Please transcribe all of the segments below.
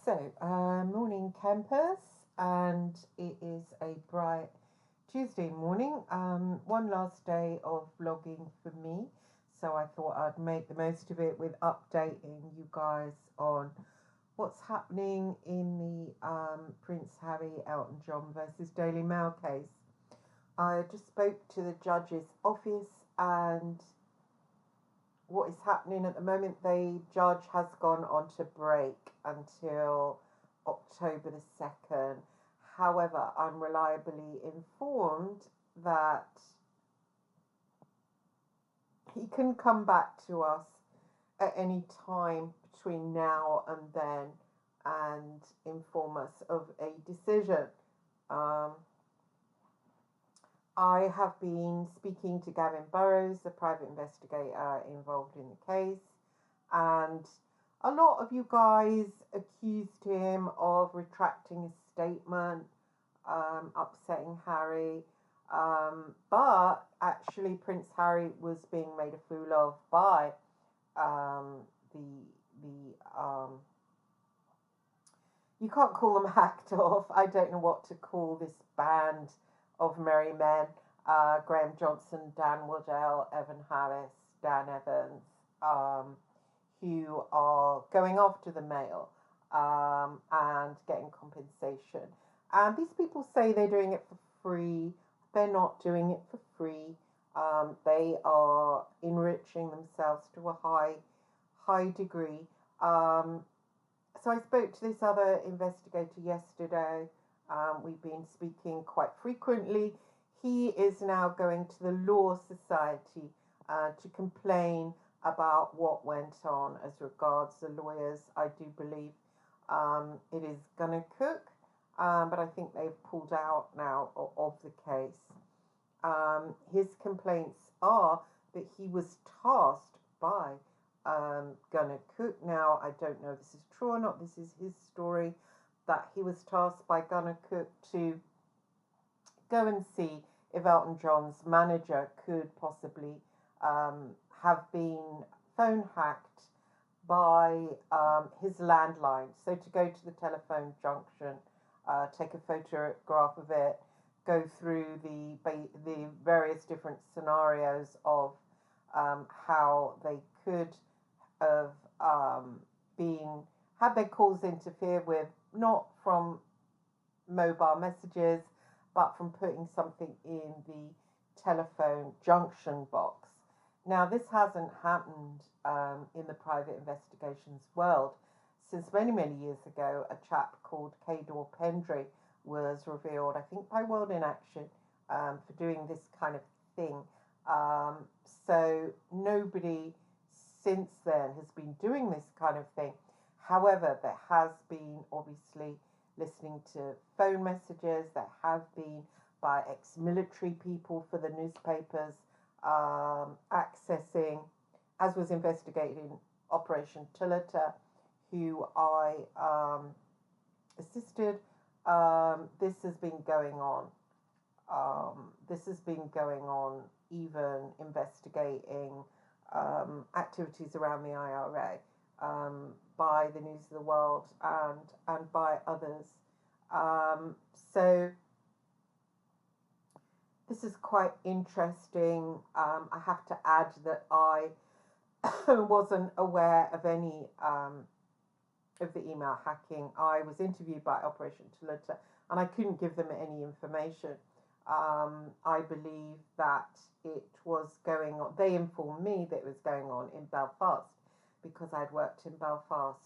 Morning campus, and it is a bright Tuesday morning. One last day of vlogging for me, so I thought I'd make the most of it with updating you guys on what's happening in the Prince Harry Elton John versus Daily Mail case. I just spoke to the judge's office, and what is happening at the moment, the judge has gone on to break until October the 2nd. However, I'm reliably informed that he can come back to us at any time between now and then and inform us of a decision. I have been speaking to Gavin Burrows, the private investigator involved in the case, and a lot of you guys accused him of retracting his statement, upsetting Harry, but actually Prince Harry was being made a fool of by you can't call them hacked off. I don't know what to call this band of merry men. Graham Johnson, Dan Waddell, Evan Harris, Dan Evans, who are going after the Mail and getting compensation. And these people say they're doing it for free. They're not doing it for free. They are enriching themselves to a high degree. So I spoke to this other investigator yesterday. We've been speaking quite frequently. He is now going to the Law Society to complain about what went on as regards the lawyers. I do believe it is going to cook, but I think they've pulled out now of the case. His complaints are that he was tasked by Gunnar Cook. Now, I don't know if this is true or not. This is his story, that he was tasked by Gunnar Cook to go and see if Elton John's manager could possibly have been phone hacked by his landline. So to go to the telephone junction, take a photograph of it, go through the various different scenarios of how they could have had their calls interfered with, not from mobile messages, but from putting something in the telephone junction box. Now, this hasn't happened in the private investigations world since many, many years ago. A chap called Cador Pendry was revealed, I think, by World in Action for doing this kind of thing. So nobody since then has been doing this kind of thing. However, there has been obviously listening to phone messages. There have been by ex-military people for the newspapers accessing, as was investigated in Operation Tillota, who I assisted. This has been going on. This has been going on, even investigating activities around the IRA by the News of the World and by others. So this is quite interesting. I have to add that I wasn't aware of any of the email hacking. I was interviewed by Operation Tillota, and I couldn't give them any information. I believe that it was going on. They informed me that it was going on in Belfast because I'd worked in Belfast.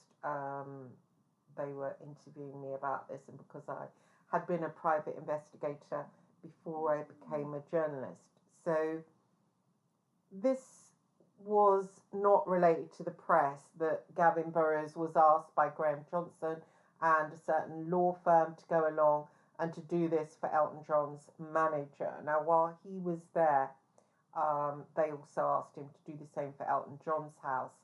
They were interviewing me about this, and because I had been a private investigator before I became a journalist. So this was not related to the press, that Gavin Burrows was asked by Graham Johnson and a certain law firm to go along and to do this for Elton John's manager. Now, while he was there, they also asked him to do the same for Elton John's house.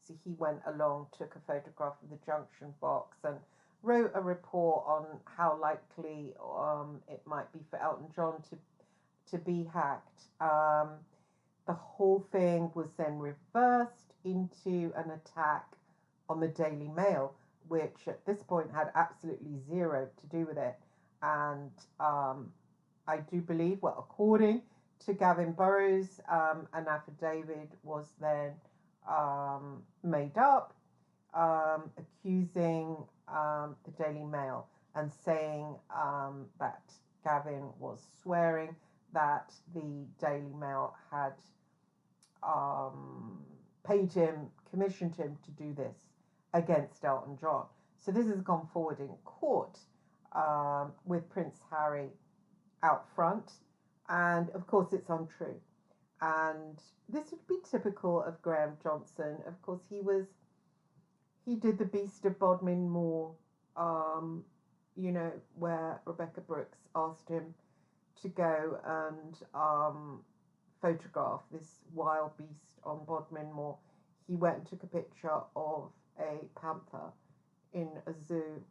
So he went along, took a photograph of the junction box and wrote a report on how likely it might be for Elton John to be hacked. The whole thing was then reversed into an attack on the Daily Mail, which at this point had absolutely zero to do with it. And I do believe, well, according to Gavin Burrows, an affidavit was then made up accusing the Daily Mail and saying that Gavin was swearing that the Daily Mail had paid him, commissioned him to do this against Elton John. So this has gone forward in court with Prince Harry out front, and of course it's untrue. And this would be typical of Graham Johnson. Of course, he did the Beast of Bodmin Moor, where Rebecca Brooks asked him to go and photograph this wild beast on Bodmin Moor. He went and took a picture of a panther in a zoo.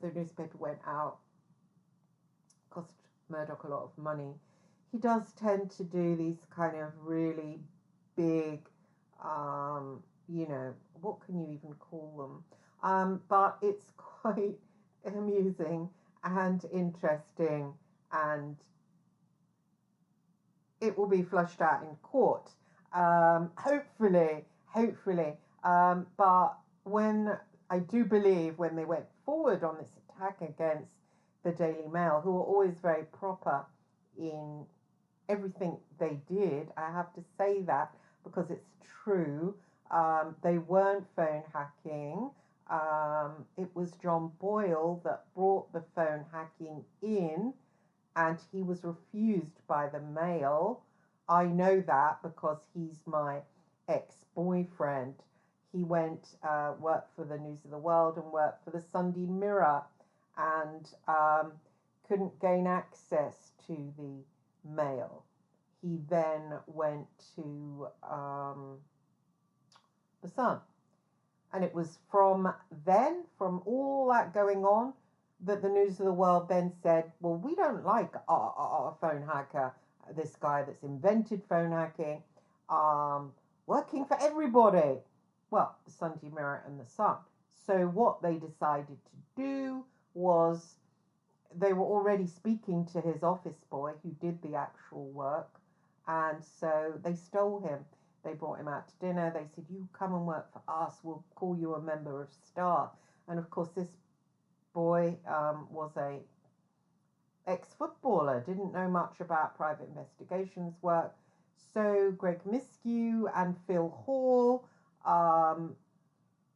The newspaper went out, cost Murdoch a lot of money. He does tend to do these kind of really big, what can you even call them? But it's quite amusing and interesting, and it will be flushed out in court. Hopefully. But I do believe when they went forward on this attack against the Daily Mail, who were always very proper in everything they did, I have to say that because it's true. They weren't phone hacking. It was John Boyle that brought the phone hacking in, and he was refused by the Mail. I know that because he's my ex-boyfriend. He went, worked for the News of the World and worked for the Sunday Mirror, and couldn't gain access to the Mail. He then went to the Sun. And it was from all that going on, that the News of the World then said, well, we don't like our phone hacker, this guy that's invented phone hacking, working for everybody. Well, the Sunday Mirror and the Sun. So what they decided to do was, they were already speaking to his office boy who did the actual work, and so they stole him. They brought him out to dinner. They said, you come and work for us, we'll call you a member of staff. And of course this boy was a ex-footballer, didn't know much about private investigations work. So Greg Miskew and Phil Hall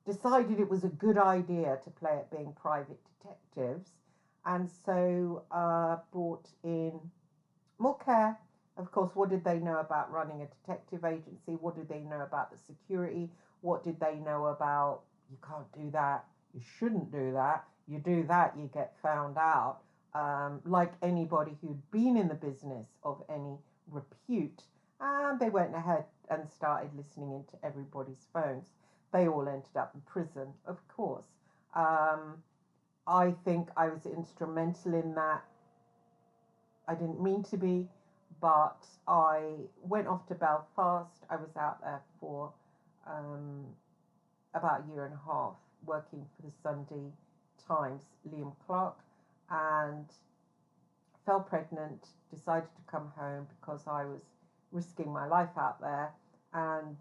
decided it was a good idea to play at being private detectives, and so brought in more care. Of course, what did they know about running a detective agency? What did they know about the security? What did they know about, you can't do that, you shouldn't do that, you do that, you get found out. Like anybody who'd been in the business of any repute. And they went ahead and started listening into everybody's phones. They all ended up in prison, of course. I think I was instrumental in that. I didn't mean to be, but I went off to Belfast. I was out there for about a year and a half, working for the Sunday Times, Liam Clark, and fell pregnant, decided to come home because I was risking my life out there, and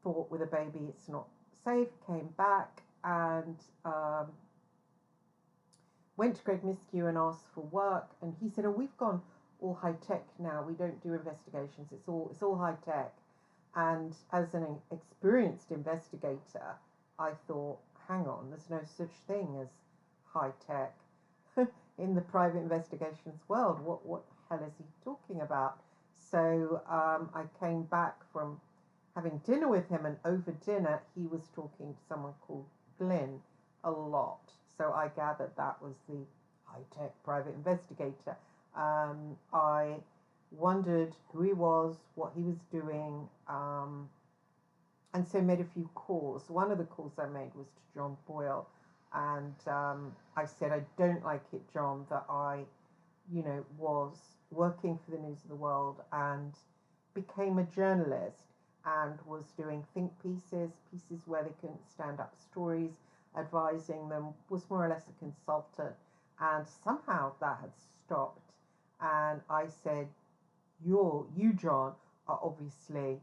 thought with a baby it's not safe, came back and went to Greg Miskew and asked for work, and he said, oh, we've gone all high tech now, we don't do investigations, it's all high tech. And as an experienced investigator, I thought, hang on, there's no such thing as high tech in the private investigations world. What hell is he talking about? So I came back from having dinner with him, and over dinner he was talking to someone called Glyn a lot. So I gathered that was the high-tech private investigator. I wondered who he was, what he was doing, and so made a few calls. One of the calls I made was to John Boyle, and I said, I don't like it, John, that I, was working for the News of the World and became a journalist, and was doing think pieces where they couldn't stand up stories, advising them, was more or less a consultant. And somehow that had stopped. And I said, you, John, are obviously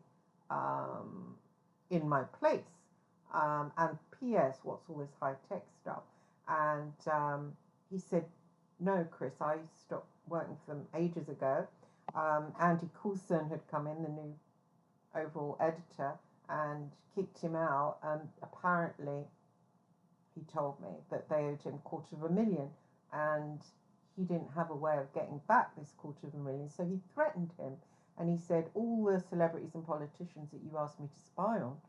in my place. And P.S., what's all this high tech stuff? And he said, no, Chris, I stopped working for them ages ago. Andy Coulson had come in, the new overall editor, and kicked him out. And apparently, he told me that they owed him $250,000, and he didn't have a way of getting back this $250,000. So he threatened him, and he said, all the celebrities and politicians that you asked me to spy on,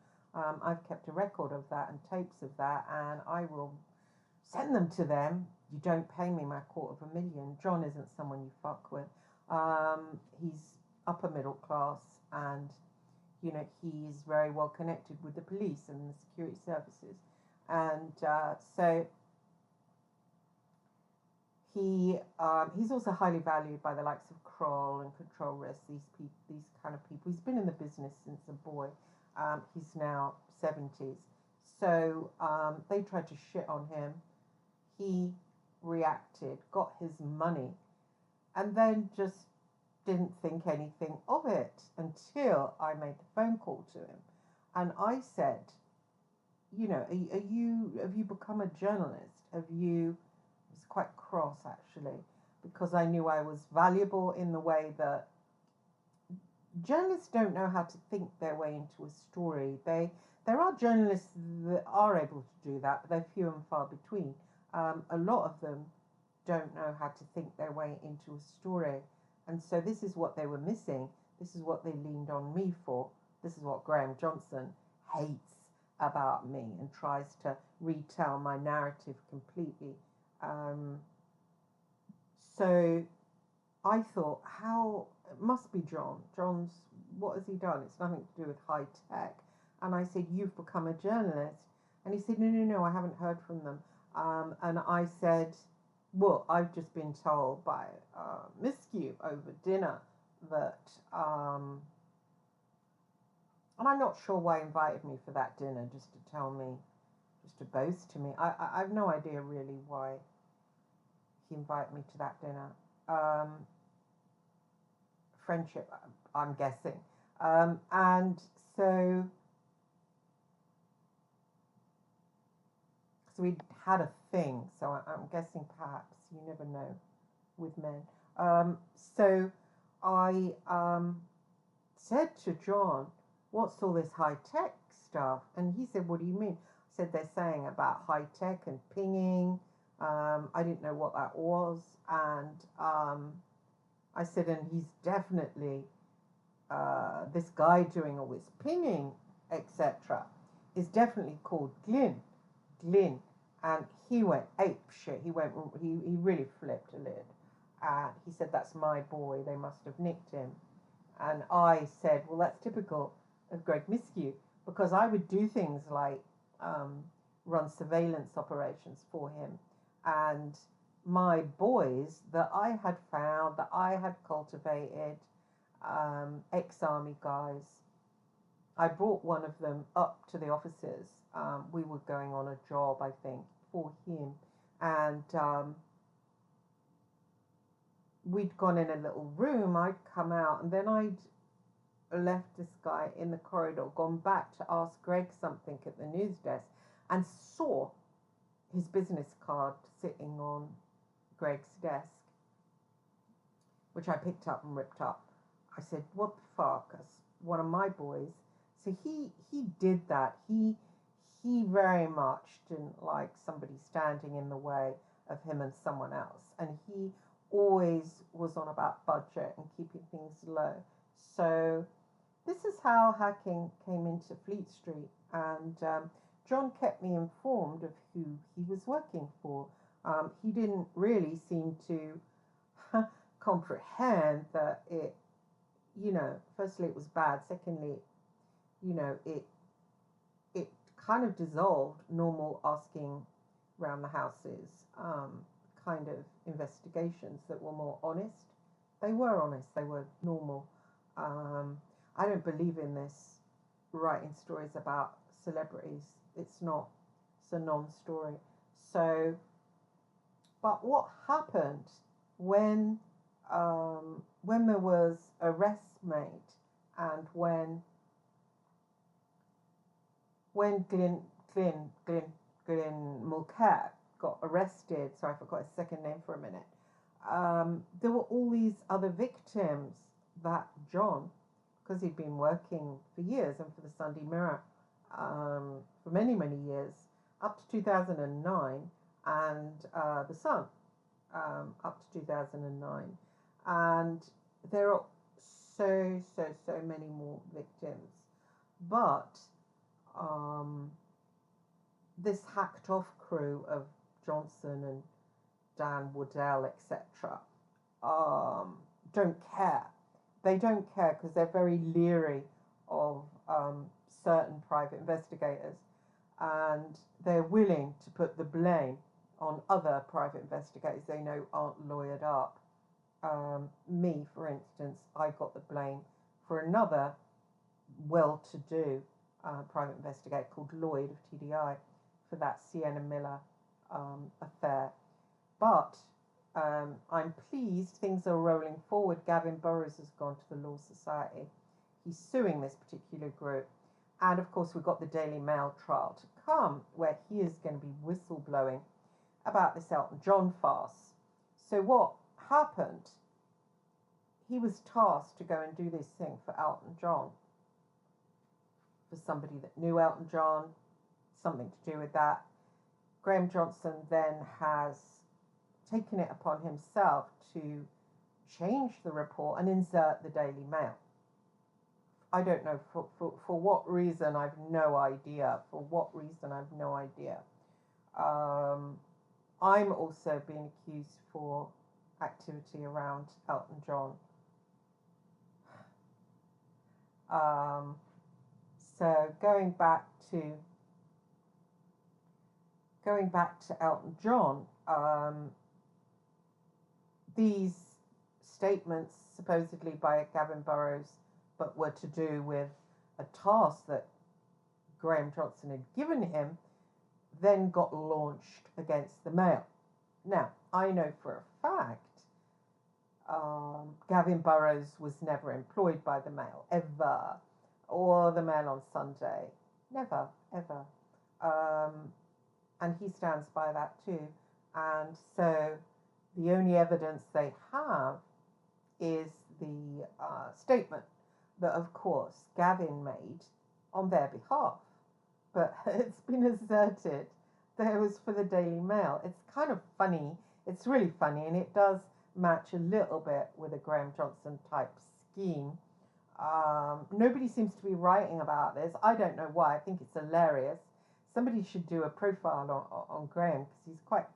I've kept a record of that and tapes of that, and I will send them to them. You don't pay me my $250,000. John isn't someone you fuck with. He's upper middle class, and he's very well connected with the police and the security services, and so he's also highly valued by the likes of Kroll and Control Risk. These kind of people. He's been in the business since a boy. He's now 70s. So they tried to shit on him. He reacted, got his money, and then just didn't think anything of it until I made the phone call to him. And I said, have you become a journalist? I was quite cross actually, because I knew I was valuable in the way that journalists don't know how to think their way into a story. There are journalists that are able to do that, but they're few and far between. A lot of them don't know how to think their way into a story. And so this is what they were missing. This is what they leaned on me for. This is what Graham Johnson hates about me and tries to retell my narrative completely. So I thought, it must be John. What has he done? It's nothing to do with high tech. And I said, you've become a journalist. And he said, no, I haven't heard from them. And I said, well, I've just been told by Miscue over dinner that, and I'm not sure why he invited me for that dinner, just to boast to me. I have no idea really why he invited me to that dinner. Friendship, I'm guessing. And so we had a thing, so I'm guessing perhaps, you never know with men. So I said to John, what's all this high-tech stuff? And he said, what do you mean? I said, they're saying about high-tech and pinging. I didn't know what that was. And I said, and he's definitely, this guy doing all this pinging, etc., is definitely called Glyn. And he went ape shit. He really flipped a lid. And he said, that's my boy. They must have nicked him. And I said, well, that's typical of Greg Miscue, because I would do things like run surveillance operations for him. And my boys that I had found, that I had cultivated, ex-army guys, I brought one of them up to the offices. We were going on a job, I think, for him. And we'd gone in a little room. I'd come out, and then I'd left this guy in the corridor, gone back to ask Greg something at the news desk, and saw his business card sitting on Greg's desk, which I picked up and ripped up. I said, what the fuck? That's one of my boys. So he did that. He very much didn't like somebody standing in the way of him and someone else. And he always was on about budget and keeping things low. So this is how hacking came into Fleet Street. And John kept me informed of who he was working for. He didn't really seem to comprehend that it, firstly, it was bad. Secondly, it kind of dissolved normal asking around the houses kind of investigations that were more honest. They were honest. They were normal. I don't believe in this writing stories about celebrities. It's not. It's a non-story. So, but what happened when there was arrests made, and when Glenn Mulcair got arrested, sorry, I forgot his second name for a minute, there were all these other victims that John, because he'd been working for years and for the Sunday Mirror for many, many years, up to 2009, and the Sun up to 2009. And there are so many more victims. But this hacked off crew of Johnson and Dan Woodell, etc., don't care. They don't care because they're very leery of certain private investigators, and they're willing to put the blame on other private investigators they know aren't lawyered up. Me, for instance, I got the blame for another well-to-do private investigator called Lloyd of TDI for that Sienna Miller affair. But I'm pleased things are rolling forward. Gavin Burrows has gone to the Law Society. He's suing this particular group. And of course, we've got the Daily Mail trial to come, where he is going to be whistleblowing about this Elton John farce. So what happened? He was tasked to go and do this thing for Elton John, for somebody that knew Elton John, something to do with that. Graham Johnson then has taken it upon himself to change the report and insert the Daily Mail. I don't know for what reason, I've no idea. For what reason, I've no idea. I'm also being accused for activity around Elton John. So going back to Elton John, these statements supposedly by Gavin Burrows, but were to do with a task that Graham Johnson had given him, then got launched against the Mail. Now, I know for a fact Gavin Burrows was never employed by the Mail, ever, or the Mail on Sunday, never, ever. And he stands by that too. And so the only evidence they have is the statement that, of course, Gavin made on their behalf. But it's been asserted that it was for the Daily Mail. It's kind of funny. It's really funny, and it does match a little bit with a Graham Johnson type scheme. Nobody seems to be writing about this. I don't know why. I think it's hilarious. Somebody should do a profile on Graham, because he's quite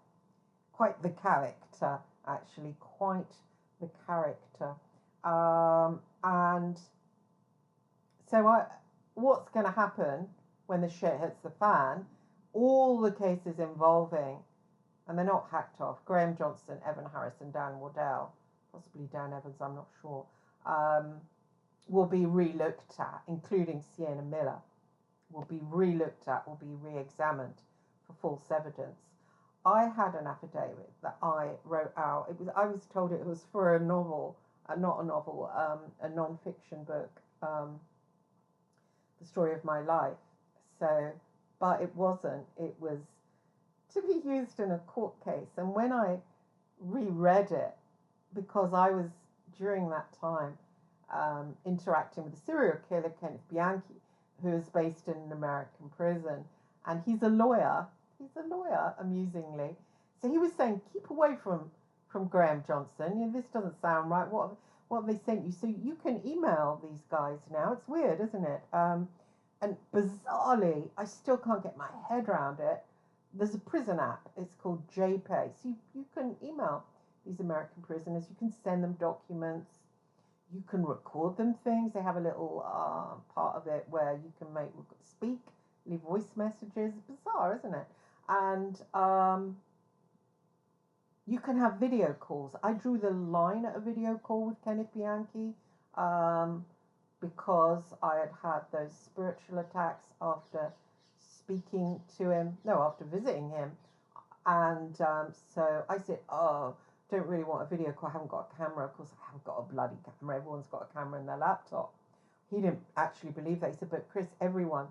the character, actually, quite the character. And so what's going to happen when the shit hits the fan? All the cases involving, and they're not hacked off, Graham Johnson, Evan Harris and Dan Waddell, possibly Dan Evans, I'm not sure, will be re-looked at, including Sienna Miller, will be re-looked at, will be re-examined for false evidence. I had an affidavit that I wrote out. I was told it was for a novel, not a novel, a non-fiction book, The Story of My Life. So, but it wasn't. It was to be used in a court case. And when I reread it, because I was during that time interacting with a serial killer, Kenneth Bianchi, who is based in an American prison, and he's a lawyer. Amusingly. So he was saying, keep away from Graham Johnson. You know, this doesn't sound right. What have they sent you? So you can email these guys now. It's weird, isn't it? And bizarrely, I still can't get my head around it. There's a prison app. It's called JPay. So you can email these American prisoners. You can send them documents. You can record them things. They have a little part of it where you can leave voice messages. Bizarre, isn't it? And you can have video calls. I drew the line at a video call with Kenneth Bianchi. because I had had those spiritual attacks after speaking to him, no, after visiting him. And so I said, oh, don't really want a video call. I haven't got a camera. Of course, I haven't got a bloody camera. Everyone's got a camera in their laptop. He didn't actually believe that. He said, but Chris, everyone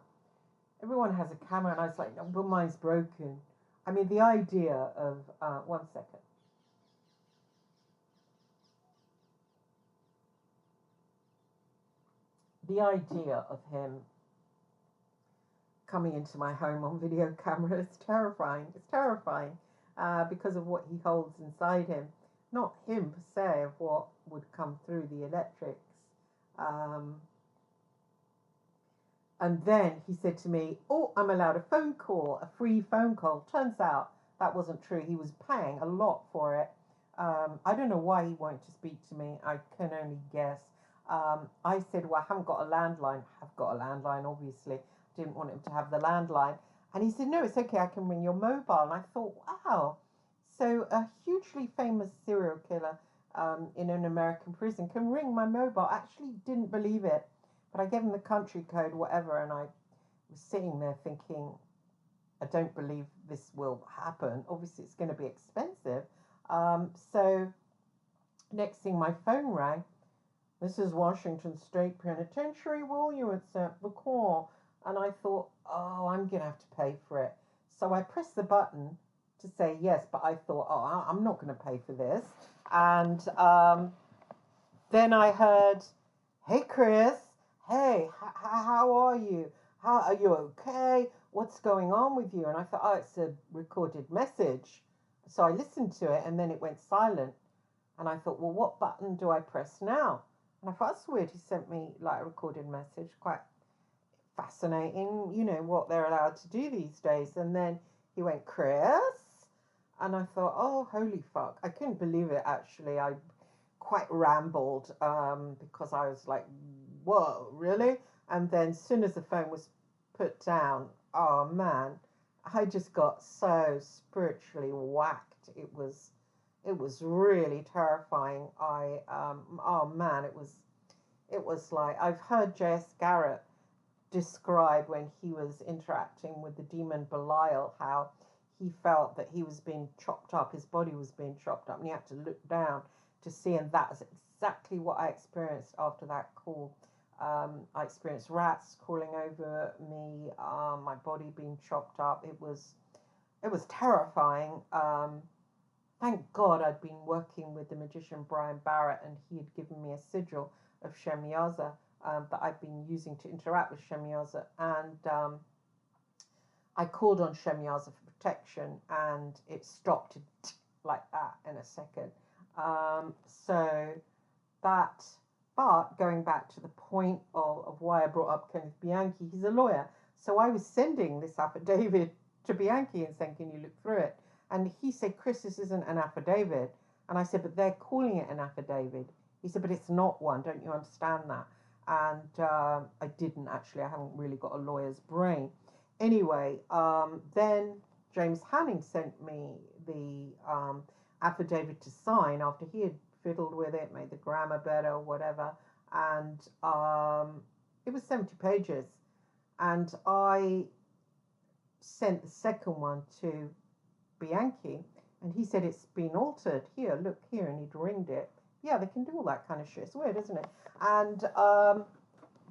has a camera. And I was like, no, but mine's broken. I mean, the idea of, 1 second. The idea of him coming into my home on video camera is terrifying. It's terrifying because of what he holds inside him. Not him per se, of what would come through the electrics. And then he said to me, oh, I'm allowed a phone call, a free phone call. Turns out that wasn't true. He was paying a lot for it. I don't know why he wanted to speak to me. I can only guess. I said, well, I haven't got a landline. I've got a landline, obviously. Didn't want him to have the landline. And he said, no, it's okay. I can ring your mobile. And I thought, wow. So a hugely famous serial killer in an American prison can ring my mobile. I actually didn't believe it. But I gave him the country code, whatever, and I was sitting there thinking, I don't believe this will happen. Obviously, it's going to be expensive. So next thing, my phone rang. This is Washington State Penitentiary. Will you accept the call? And I thought, oh, I'm going to have to pay for it. So I pressed the button to say yes, but I thought, oh, I'm not going to pay for this. And then I heard, hey, Chris. Hey, how are you? Are you okay? What's going on with you? And I thought, oh, it's a recorded message. So I listened to it and then it went silent. And I thought, well, what button do I press now? And I thought, that's weird. He sent me like a recorded message. Quite fascinating, you know, what they're allowed to do these days. And then he went, Chris? And I thought, oh, holy fuck. I couldn't believe it, actually. I quite rambled because I was like, whoa, really? And then as soon as the phone was put down, oh man, I just got so spiritually whacked. It was really terrifying. Oh man, it was like, I've heard J.S. Garrett describe when he was interacting with the demon Belial, how he felt that he was being chopped up, his body was being chopped up, and he had to look down to see, and that's exactly what I experienced after that call. I experienced rats crawling over me, my body being chopped up. It was terrifying. Thank God I'd been working with the magician Brian Barrett, and he had given me a sigil of Shemyaza that I've been using to interact with Shemyaza. And I called on Shemyaza for protection, and it stopped like that in a second. But going back to the point of why I brought up Kenneth Bianchi, he's a lawyer. So I was sending this affidavit to Bianchi and saying, can you look through it? And he said, Chris, this isn't an affidavit. And I said, but they're calling it an affidavit. He said, but it's not one. Don't you understand that? And I didn't actually. I haven't really got a lawyer's brain. Anyway, then James Hanning sent me the affidavit to sign after he had fiddled with it, made the grammar better, whatever. And it was 70 pages. And I sent the second one to Bianchi, and he said it's been altered. Here, look here, and he'd ringed it. Yeah, they can do all that kind of shit. It's weird, isn't it? And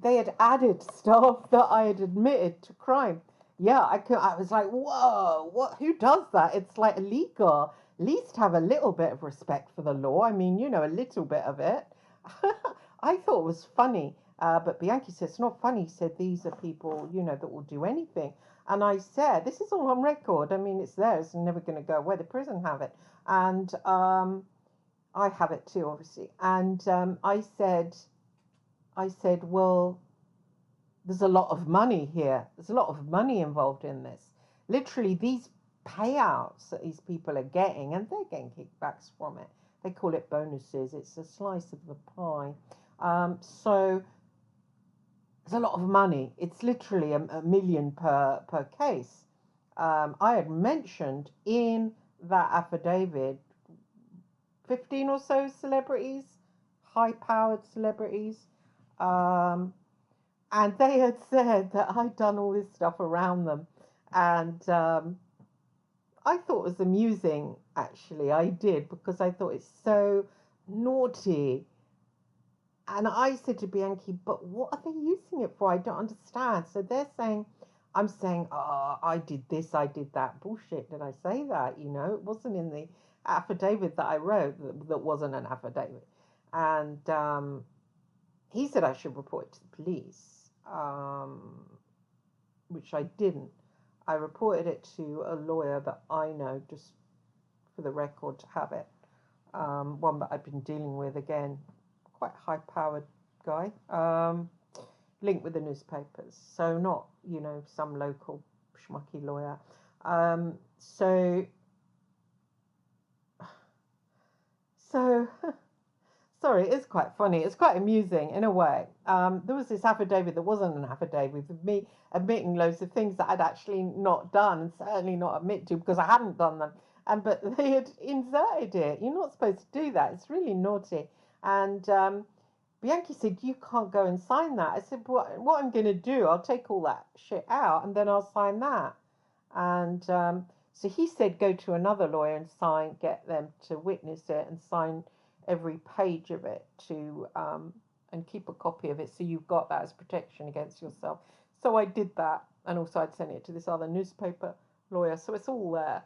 they had added stuff that I had admitted to crime. Yeah, I was like, whoa, what? Who does that? It's like illegal. At least have a little bit of respect for the law. I mean, you know, a little bit of it. I thought it was funny, but Bianchi said, it's not funny. He said, these are people, you know, that will do anything. And I said, this is all on record. I mean, it's there. It's never going to go away. The prison have it. And I have it too, obviously. And I said, well, there's a lot of money here. There's a lot of money involved in this. Literally, these payouts that these people are getting, and they're getting kickbacks from it. They call it bonuses. It's a slice of the pie. So there's a lot of money. It's literally a million per case. I had mentioned in that affidavit 15 or so celebrities, high-powered celebrities. And they had said that I'd done all this stuff around them. And I thought it was amusing, actually. I did, because I thought it's so naughty. And I said to Bianchi, but what are they using it for? I don't understand. So they're saying, I'm saying, oh, I did this, I did that. Bullshit, did I say that? You know, it wasn't in the affidavit that I wrote, that wasn't an affidavit. And he said I should report it to the police, which I didn't. I reported it to a lawyer that I know, just for the record, to have it. One that I've been dealing with, again, quite high-powered guy, linked with the newspapers. So not, you know, some local schmucky lawyer. So sorry, it's quite funny. It's quite amusing in a way. There was this affidavit that wasn't an affidavit with me admitting loads of things that I'd actually not done, and certainly not admit to, because I hadn't done them. But they had inserted it. You're not supposed to do that. It's really naughty. And Bianchi said, you can't go and sign that. I said, what I'm going to do, I'll take all that shit out and then I'll sign that. And so he said, go to another lawyer and get them to witness it and sign every page of it to and keep a copy of it, so you've got that as protection against yourself. So I did that, and also I'd sent it to this other newspaper lawyer, so it's all there.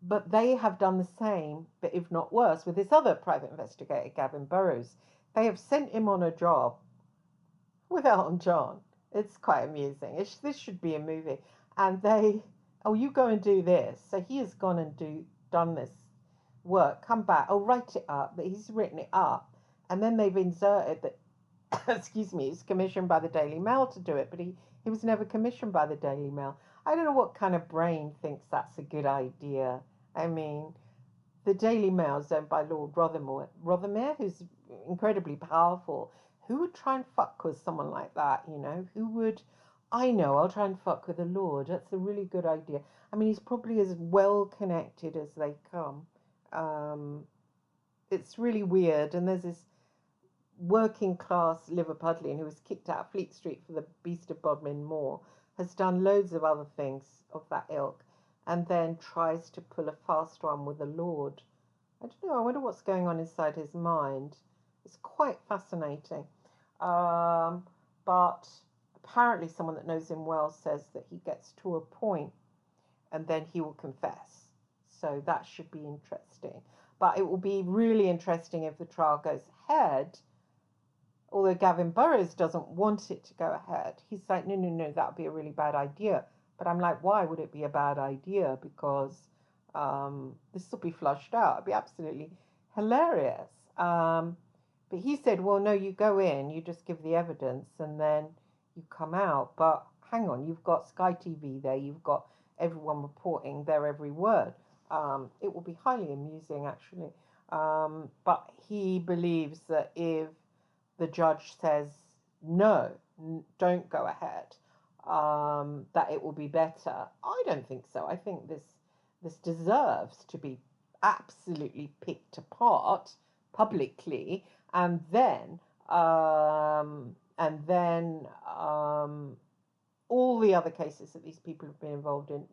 But they have done the same, but if not worse, with this other private investigator, Gavin Burrows. They have sent him on a job with Elton John. It's quite amusing. This should be a movie. And they, oh, you go and do this. So he has gone and done this work, come back, oh, write it up, that he's written it up. And then they've inserted that, excuse me, he's commissioned by the Daily Mail to do it, but he was never commissioned by the Daily Mail. I don't know what kind of brain thinks that's a good idea. I mean, the Daily Mail is owned by Lord Rothermere, who's incredibly powerful. Who would try and fuck with someone like that, you know? Who would... I know, I'll try and fuck with the Lord. That's a really good idea. I mean, he's probably as well connected as they come. It's really weird. And there's this working class Liverpudlian who was kicked out of Fleet Street for the Beast of Bodmin Moor, has done loads of other things of that ilk, and then tries to pull a fast one with the Lord. I don't know, I wonder what's going on inside his mind. It's quite fascinating. But apparently someone that knows him well says that he gets to a point and then he will confess. So that should be interesting. But it will be really interesting if the trial goes ahead. Although Gavin Burrows doesn't want it to go ahead. He's like, no, that would be a really bad idea. But I'm like, why would it be a bad idea? Because this will be flushed out. It'd be absolutely hilarious. But he said, well, no, you go in, you just give the evidence, and then you come out. But hang on, you've got Sky TV there, you've got everyone reporting their every word. It will be highly amusing, actually. But he believes that if the judge says, no, don't go ahead, that it will be better. I don't think so. I think this deserves to be absolutely picked apart publicly, and then all the other cases that these people have been involved in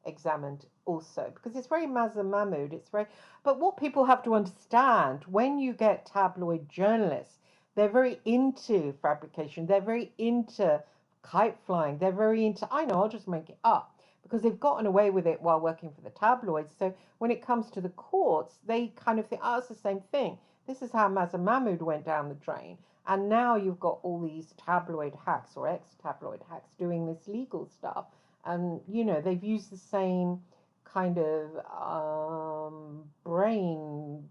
examined also, because it's very Mazza Mahmood. It's very, but what people have to understand, when you get tabloid journalists, they're very into fabrication. They're very into kite flying. They're very into, I know, I'll just make it up, because they've gotten away with it while working for the tabloids. So when it comes to the courts, they kind of think, oh, it's the same thing. This is how Mazza Mahmood went down the drain. And now you've got all these tabloid hacks or ex-tabloid hacks doing this legal stuff. And, you know, they've used the same kind of brain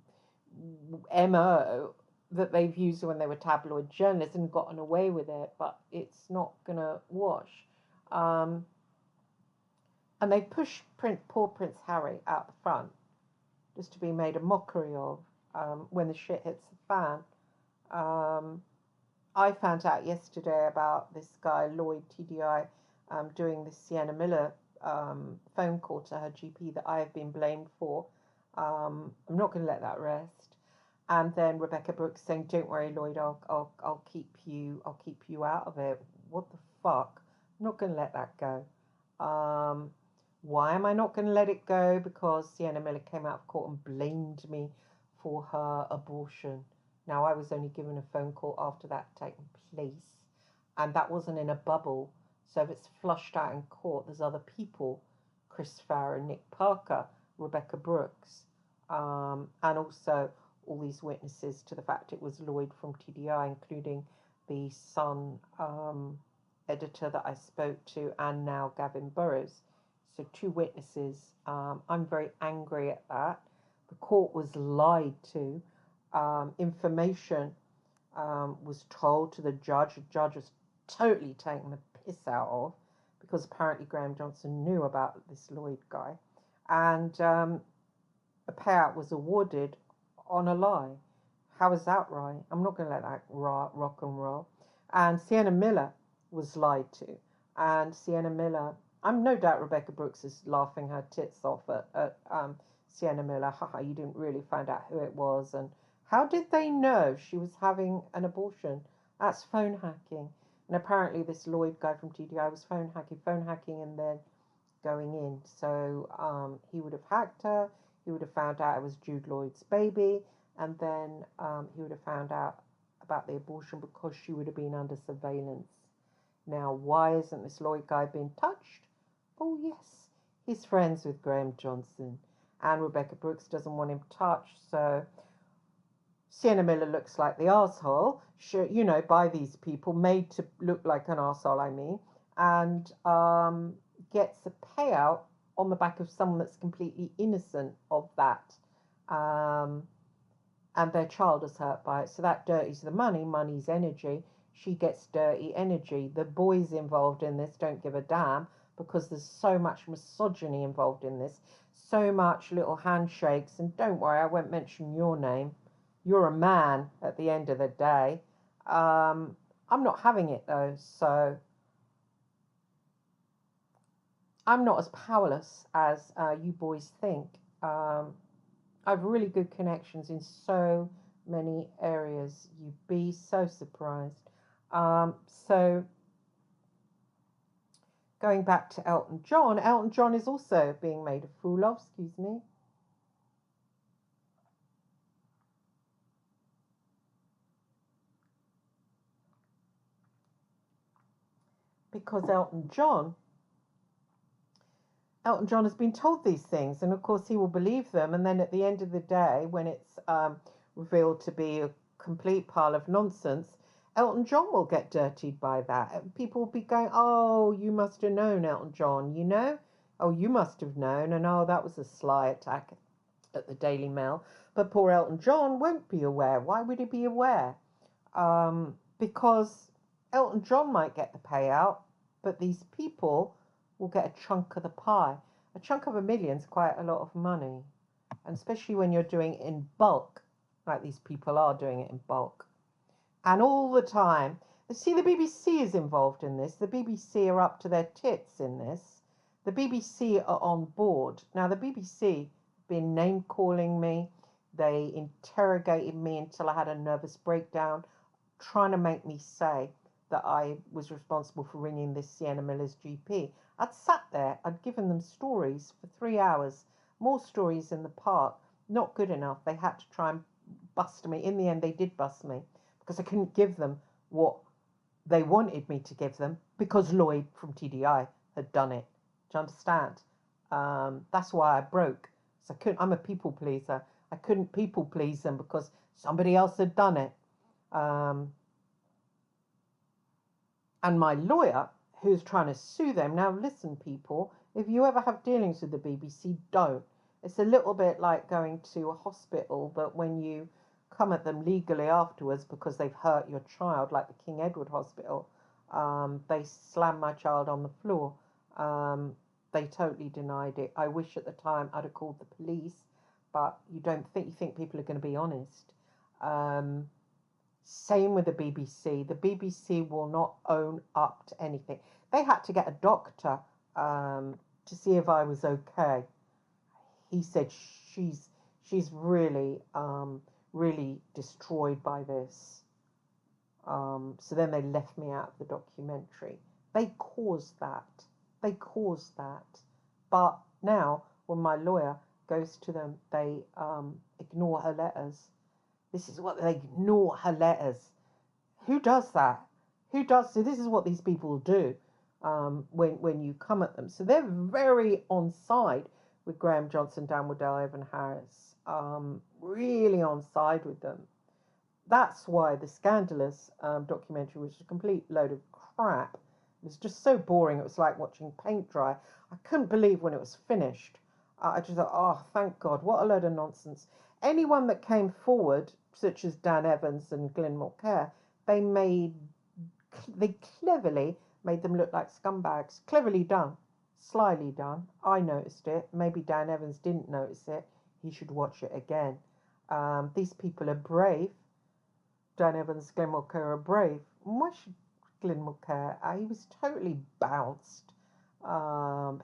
MO that they've used when they were tabloid journalists and gotten away with it, but it's not going to wash. And they push poor Prince Harry out the front just to be made a mockery of when the shit hits the fan. I found out yesterday about this guy, Lloyd TDI, doing the Sienna Miller phone call to her GP that I have been blamed for. I'm not going to let that rest. And then Rebecca Brooks saying, "Don't worry, Lloyd, I'll keep you out of it." What the fuck? I'm not going to let that go. Um, why am I not going to let it go? Because Sienna Miller came out of court and blamed me for her abortion. Now, I was only given a phone call after that taken place, and that wasn't in a bubble. So if it's flushed out in court, there's other people, Chris Farrer, Nick Parker, Rebecca Brooks, and also all these witnesses to the fact it was Lloyd from TDI, including the Sun editor that I spoke to, and now Gavin Burrows. So 2 witnesses. I'm very angry at that. The court was lied to. Information was told to the judge. The judge was totally taken the piss out of, because apparently Graham Johnson knew about this Lloyd guy. And a payout was awarded on a lie. How is that right? I'm not going to let that rock and roll. And Sienna Miller was lied to. And Sienna Miller, I'm no doubt Rebecca Brooks is laughing her tits off at Sienna Miller. Haha, you didn't really find out who it was. And how did they know she was having an abortion? That's phone hacking. And apparently this Lloyd guy from TDI was phone hacking and then going in. So he would have hacked her. He would have found out it was Jude Lloyd's baby. And then he would have found out about the abortion because she would have been under surveillance. Now, why isn't this Lloyd guy being touched? Oh, yes, he's friends with Graham Johnson. And Rebecca Brooks doesn't want him touched. So Sienna Miller looks like the arsehole, by these people, made to look like an arsehole, I mean, and gets a payout on the back of someone that's completely innocent of that. And their child is hurt by it. So that dirties the money. Money's energy. She gets dirty energy. The boys involved in this don't give a damn because there's so much misogyny involved in this. So much little handshakes. And don't worry, I won't mention your name. You're a man at the end of the day. I'm not having it though. So I'm not as powerless as you boys think. I have really good connections in so many areas. You'd be so surprised. So going back to Elton John is also being made a fool of, excuse me. Because Elton John has been told these things, and of course he will believe them. And then at the end of the day, when it's revealed to be a complete pile of nonsense, Elton John will get dirtied by that. People will be going, "Oh, you must have known, Elton John, you know? Oh, you must have known." And oh, that was a sly attack at the Daily Mail. But poor Elton John won't be aware. Why would he be aware? Because Elton John might get the payout, but these people will get a chunk of the pie. A chunk of $1 million is quite a lot of money. And especially when you're doing it in bulk, like these people are doing it in bulk. And all the time. See, the BBC is involved in this. The BBC are up to their tits in this. The BBC are on board. Now, the BBC have been name-calling me. They interrogated me until I had a nervous breakdown, trying to make me say that I was responsible for ringing this Sienna Miller's GP. I'd sat there, I'd given them stories for 3 hours, more stories in the park. Not good enough. They had to try and bust me. In the end, they did bust me because I couldn't give them what they wanted me to give them because Lloyd from TDI had done it. Do you understand? That's why I broke. So I'm a people pleaser. I couldn't people please them because somebody else had done it. And my lawyer, who's trying to sue them. Now, listen, people, if you ever have dealings with the BBC, don't. It's a little bit like going to a hospital, but when you come at them legally afterwards because they've hurt your child, like the King Edward Hospital, they slammed my child on the floor. They totally denied it. I wish at the time I'd have called the police, but you think people are going to be honest. Same with the BBC. The BBC will not own up to anything. They had to get a doctor to see if I was okay. He said she's really really destroyed by this. So then they left me out of the documentary. They caused that. They caused that. But now, when my lawyer goes to them, they ignore her letters. This is what they ignore her letters. Who does that? Who does? So this is what these people do when you come at them. So they're very on side with Graham Johnson, Dan Waddell, Evan Harris. Really on side with them. That's why the Scandalous documentary was a complete load of crap. It was just so boring. It was like watching paint dry. I couldn't believe when it was finished. I just thought, oh, thank God, what a load of nonsense. Anyone that came forward, such as Dan Evans and Glyn Mulcair, they cleverly made them look like scumbags. Cleverly done. Slyly done. I noticed it. Maybe Dan Evans didn't notice it. He should watch it again. These people are brave. Dan Evans, Glyn Mulcair are brave. Why should Glyn Mulcair? He was totally bounced.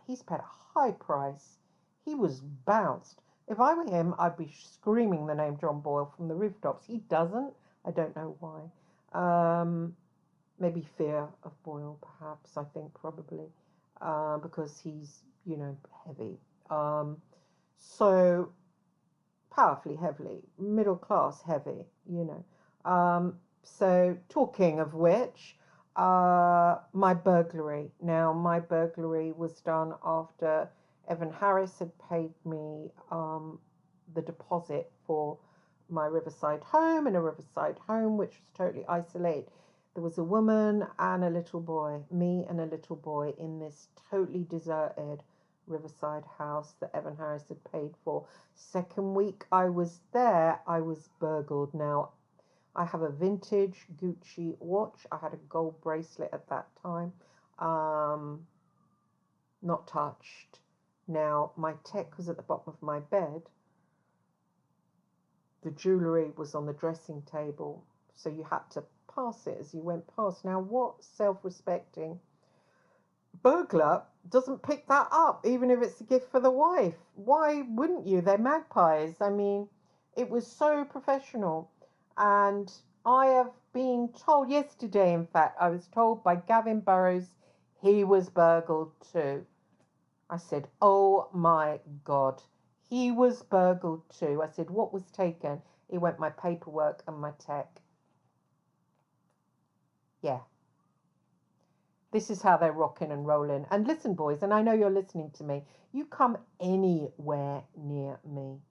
He's paid a high price. He was bounced. If I were him, I'd be screaming the name John Boyle from the rooftops. He doesn't. I don't know why. Maybe fear of Boyle, perhaps. I think probably because he's, heavy. So powerfully heavily, middle class heavy, So talking of which, my burglary. Now, my burglary was done after Evan Harris had paid me the deposit for my Riverside home, in a Riverside home, which was totally isolated. There was a woman and a little boy, me and a little boy, in this totally deserted Riverside house that Evan Harris had paid for. Second week I was there, I was burgled. Now, I have a vintage Gucci watch. I had a gold bracelet at that time. Not touched. Now, my tech was at the bottom of my bed. The jewellery was on the dressing table, so you had to pass it as you went past. Now, what self-respecting burglar doesn't pick that up, even if it's a gift for the wife? Why wouldn't you? They're magpies. I mean, it was so professional. And I have been told yesterday, in fact, I was told by Gavin Burrows he was burgled too. I said, oh my God, he was burgled too. I said, what was taken? He went, my paperwork and my tech. Yeah. This is how they're rocking and rolling. And listen, boys, and I know you're listening to me, you come anywhere near me,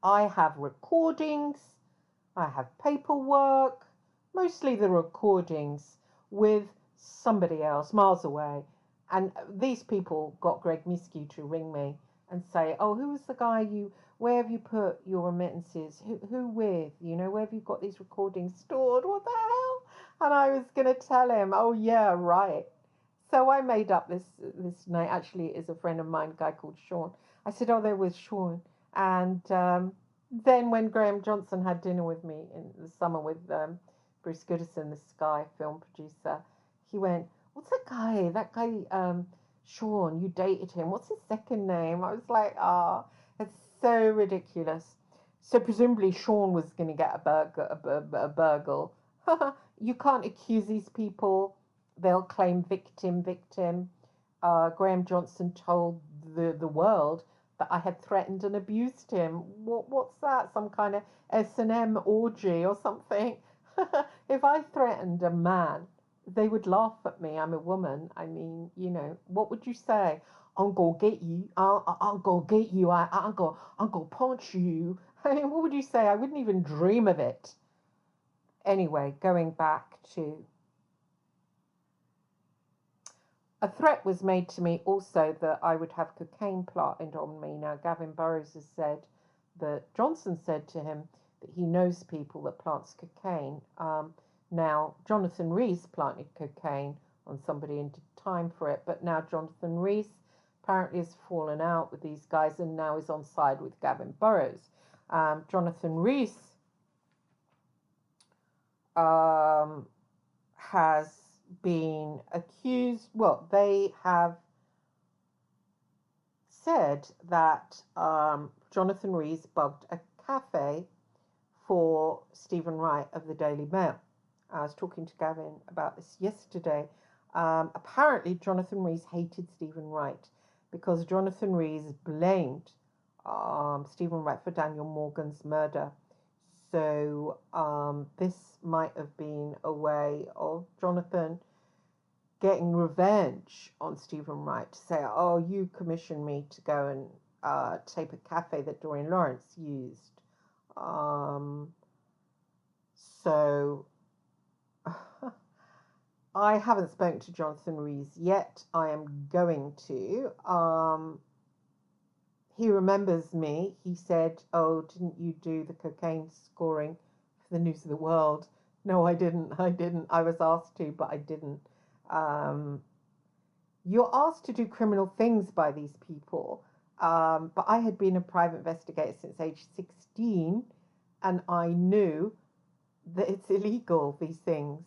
I have recordings, I have paperwork, mostly the recordings with somebody else miles away. And these people got Greg Miskiw to ring me and say, oh, who's the guy where have you put your remittances? Who with? Where have you got these recordings stored? What the hell? And I was going to tell him, oh, yeah, right. So I made up this name. Actually, it is a friend of mine, a guy called Sean. I said, oh, there was Sean. And then when Graham Johnson had dinner with me in the summer with Bruce Goodison, the Sky film producer, he went, what's that guy? That guy, Sean, you dated him. What's his second name? I was like, it's so ridiculous. So presumably Sean was going to get a burgle. You can't accuse these people. They'll claim victim. Graham Johnson told the world that I had threatened and abused him. What's that? Some kind of S&M orgy or something? If I threatened a man, they would laugh at me. I'm a woman. I mean, what would you say? I'm gonna get you. I'll go get you. I'm gonna punch you. I mean, what would you say? I wouldn't even dream of it. Anyway, going back to, a threat was made to me also that I would have cocaine planted on me. Now, Gavin Burrows has said that Johnson said to him that he knows people that plants cocaine. Now, Jonathan Rees planted cocaine on somebody and did time for it, but now Jonathan Rees apparently has fallen out with these guys and now is on side with Gavin Burrows. Jonathan Rees has been accused, well, they have said that Jonathan Rees bugged a cafe for Stephen Wright of the Daily Mail. I was talking to Gavin about this yesterday. Apparently, Jonathan Rees hated Stephen Wright because Jonathan Rees blamed Stephen Wright for Daniel Morgan's murder. So this might have been a way of Jonathan getting revenge on Stephen Wright to say, oh, you commissioned me to go and tape a cafe that Doreen Lawrence used. So I haven't spoken to Jonathan Rees yet. I am going to. He remembers me. He said, oh, didn't you do the cocaine scoring for the News of the World? No, I didn't. I was asked to, but I didn't. You're asked to do criminal things by these people. But I had been a private investigator since age 16, and I knew that it's illegal, these things.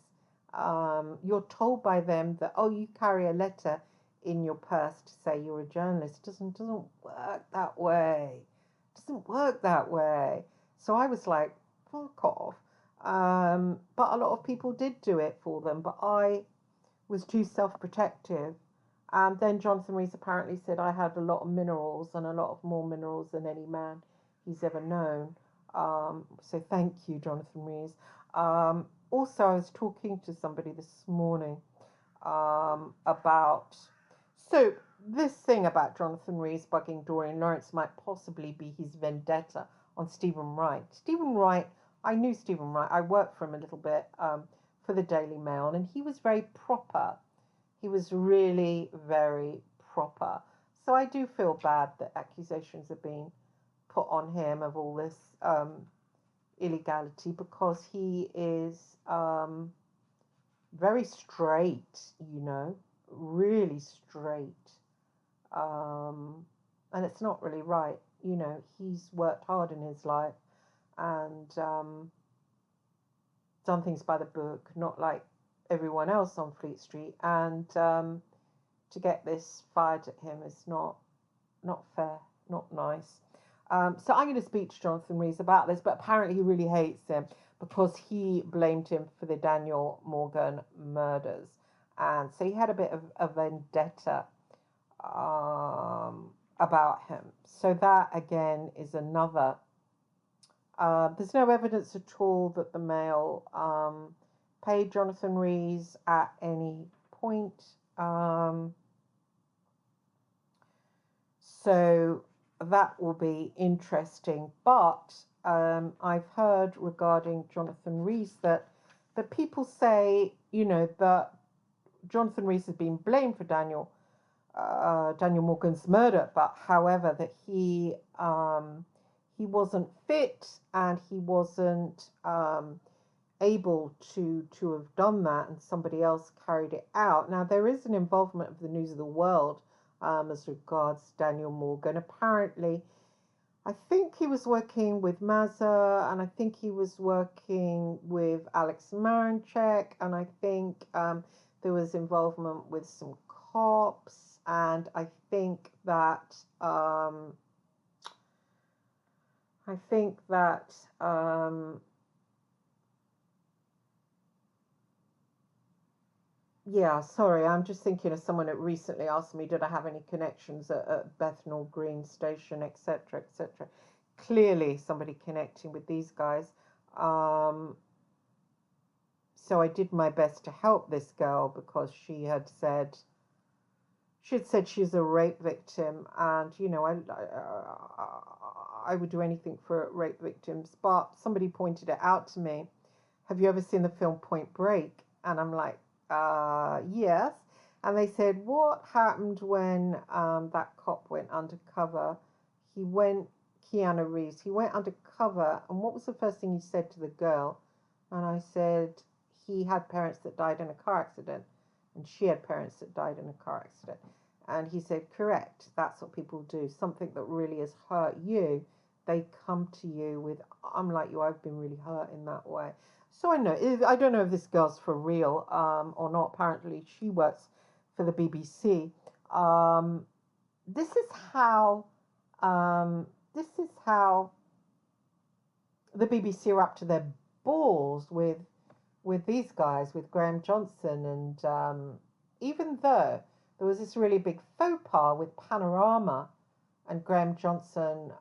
You're told by them that, oh, you carry a letter in your purse to say you're a journalist. It doesn't work that way. It doesn't work that way. So I was like, fuck off. But a lot of people did do it for them, but I was too self-protective. And then Jonathan Rees apparently said I had a lot of minerals, and a lot of more minerals than any man he's ever known. So thank you, Jonathan Rees. Also, I was talking to somebody this morning about... So this thing about Jonathan Rees bugging Doreen Lawrence might possibly be his vendetta on Stephen Wright. Stephen Wright, I knew Stephen Wright. I worked for him a little bit for the Daily Mail, and he was very proper. He was really very proper. So I do feel bad that accusations are being put on him of all this illegality, because he is very straight, really straight. And it's not really right. He's worked hard in his life and done things by the book, not like everyone else on Fleet Street. And to get this fired at him is not fair, not nice. So I'm going to speak to Jonathan Rees about this, but apparently he really hates him because he blamed him for the Daniel Morgan murders. And so he had a bit of a vendetta about him. So that, again, is another... there's no evidence at all that the Mail paid Jonathan Rees at any point. So that will be interesting. But I've heard regarding Jonathan Rees that people say, that Jonathan Rees has been blamed for Daniel Morgan's murder, but however that he wasn't fit and he wasn't able to have done that, and somebody else carried it out. Now there is an involvement of the News of the World as regards Daniel Morgan. Apparently, I think he was working with Mazza, and I think he was working with Alex Marinchek, and I think there was involvement with some cops, and I think that yeah, sorry, I'm just thinking of someone that recently asked me, did I have any connections at Bethnal Green Station, etc., etc. Clearly somebody connecting with these guys. So I did my best to help this girl because she had said she's a rape victim, and I would do anything for rape victims. But somebody pointed it out to me. Have you ever seen the film Point Break? And I'm like, yes. And they said, what happened when that cop went undercover? Keanu Reeves, he went undercover, and what was the first thing he said to the girl? And I said, he had parents that died in a car accident, and she had parents that died in a car accident. And he said, correct, that's what people do. Something that really has hurt you, they come to you with, I'm like you, I've been really hurt in that way. So I don't know if this girl's for real or not. Apparently she works for the BBC. This is how this is how the BBC are up to their balls with these guys, with Graham Johnson, and even though there was this really big faux pas with Panorama, and Graham Johnson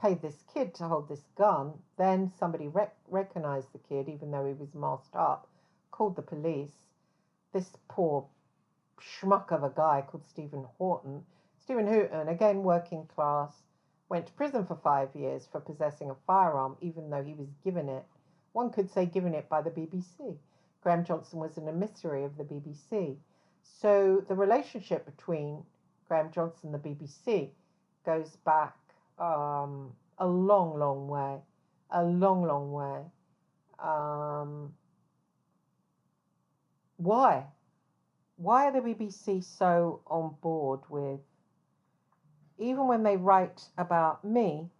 paid this kid to hold this gun, then somebody recognised the kid, even though he was masked up, called the police. This poor schmuck of a guy called Stephen Houghton, again working class, went to prison for 5 years for possessing a firearm, even though he was given it. One could say given it by the BBC. Graham Johnson was an emissary of the BBC. So the relationship between Graham Johnson and the BBC goes back a long, long way. A long, long way. Why? Why are the BBC so on board with, even when they write about me,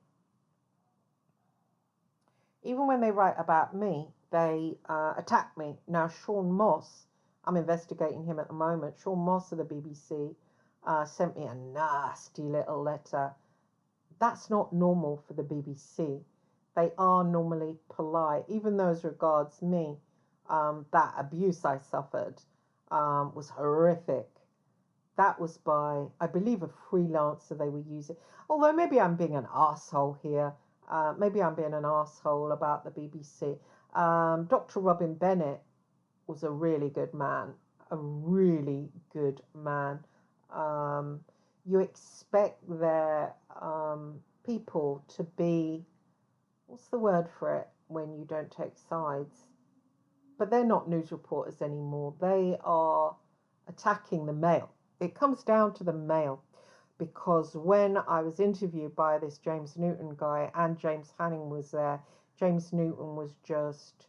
they attack me. Now, Sean Moss, I'm investigating him at the moment. Sean Moss of the BBC sent me a nasty little letter. That's not normal for the BBC. They are normally polite, even though as regards me, that abuse I suffered was horrific. That was by, I believe, a freelancer they were using. Although maybe I'm being an arsehole here. Maybe I'm being an arsehole about the BBC. Dr. Robin Bennett was a really good man. A really good man. You expect their people to be, what's the word for it when you don't take sides? But they're not news reporters anymore. They are attacking the Mail. It comes down to the Mail, because when I was interviewed by this James Newton guy, and James Hanning was there, James Newton was just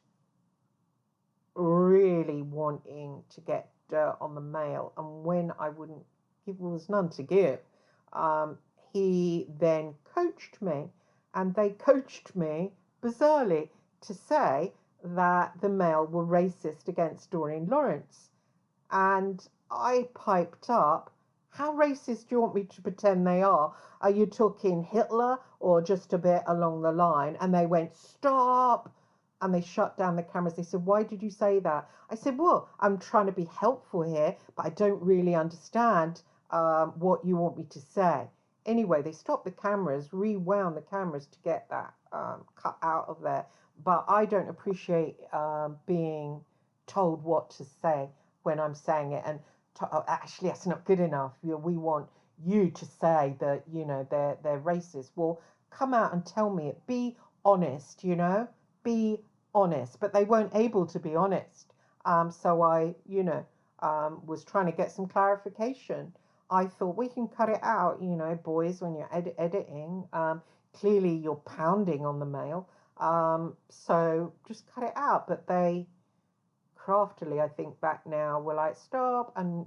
really wanting to get dirt on the Mail, and when I wouldn't give, there was none to give, he then coached me, and they coached me bizarrely to say that the Mail were racist against Doreen Lawrence. And I piped up, how racist do you want me to pretend they are? Are you talking Hitler or just a bit along the line? And they went, stop. And they shut down the cameras. They said, why did you say that? I said, well, I'm trying to be helpful here, but I don't really understand what you want me to say. Anyway, they stopped the cameras, rewound the cameras to get that cut out of there. But I don't appreciate being told what to say when I'm saying it. And actually, that's not good enough. We want you to say that, they're racist. Well, come out and tell me it. Be honest, be honest. But they weren't able to be honest. So I, was trying to get some clarification. I thought we can cut it out, boys, when you're editing. Clearly, you're pounding on the Mail. So just cut it out. But they craftily, I think back now, were like, stop, and,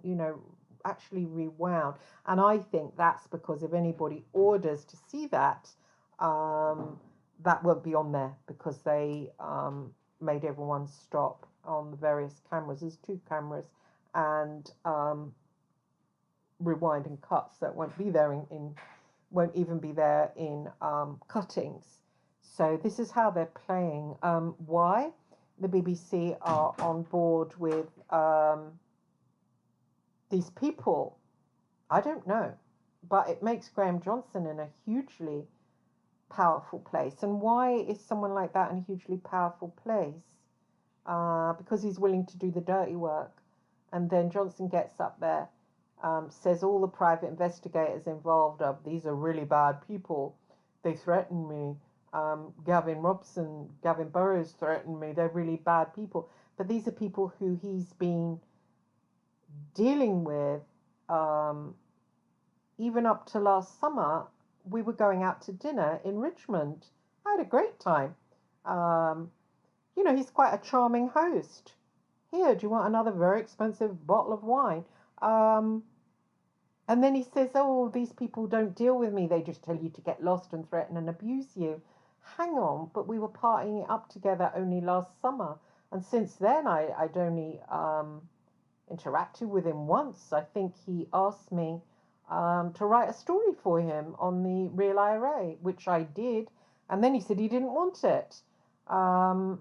actually rewound. And I think that's because if anybody orders to see that, that won't be on there, because they made everyone stop on the various cameras. There's 2 cameras, and rewind and cut, so it won't be there won't even be there in cuttings. So this is how they're playing. Why the BBC are on board with these people, I don't know, but it makes Graham Johnson in a hugely powerful place. And why is someone like that in a hugely powerful place? Because he's willing to do the dirty work. And then Johnson gets up there, says all the private investigators involved these are really bad people. They threatened me. Gavin Burrows threatened me. They're really bad people. But these are people who he's been dealing with. Even up to last summer, we were going out to dinner in Richmond. I had a great time. He's quite a charming host. Here, do you want another very expensive bottle of wine? And then he says, oh, these people don't deal with me. They just tell you to get lost and threaten and abuse you. Hang on, but we were partying it up together only last summer. And since then, I'd only interacted with him once. I think he asked me to write a story for him on the Real IRA, which I did, and then he said he didn't want it. Um,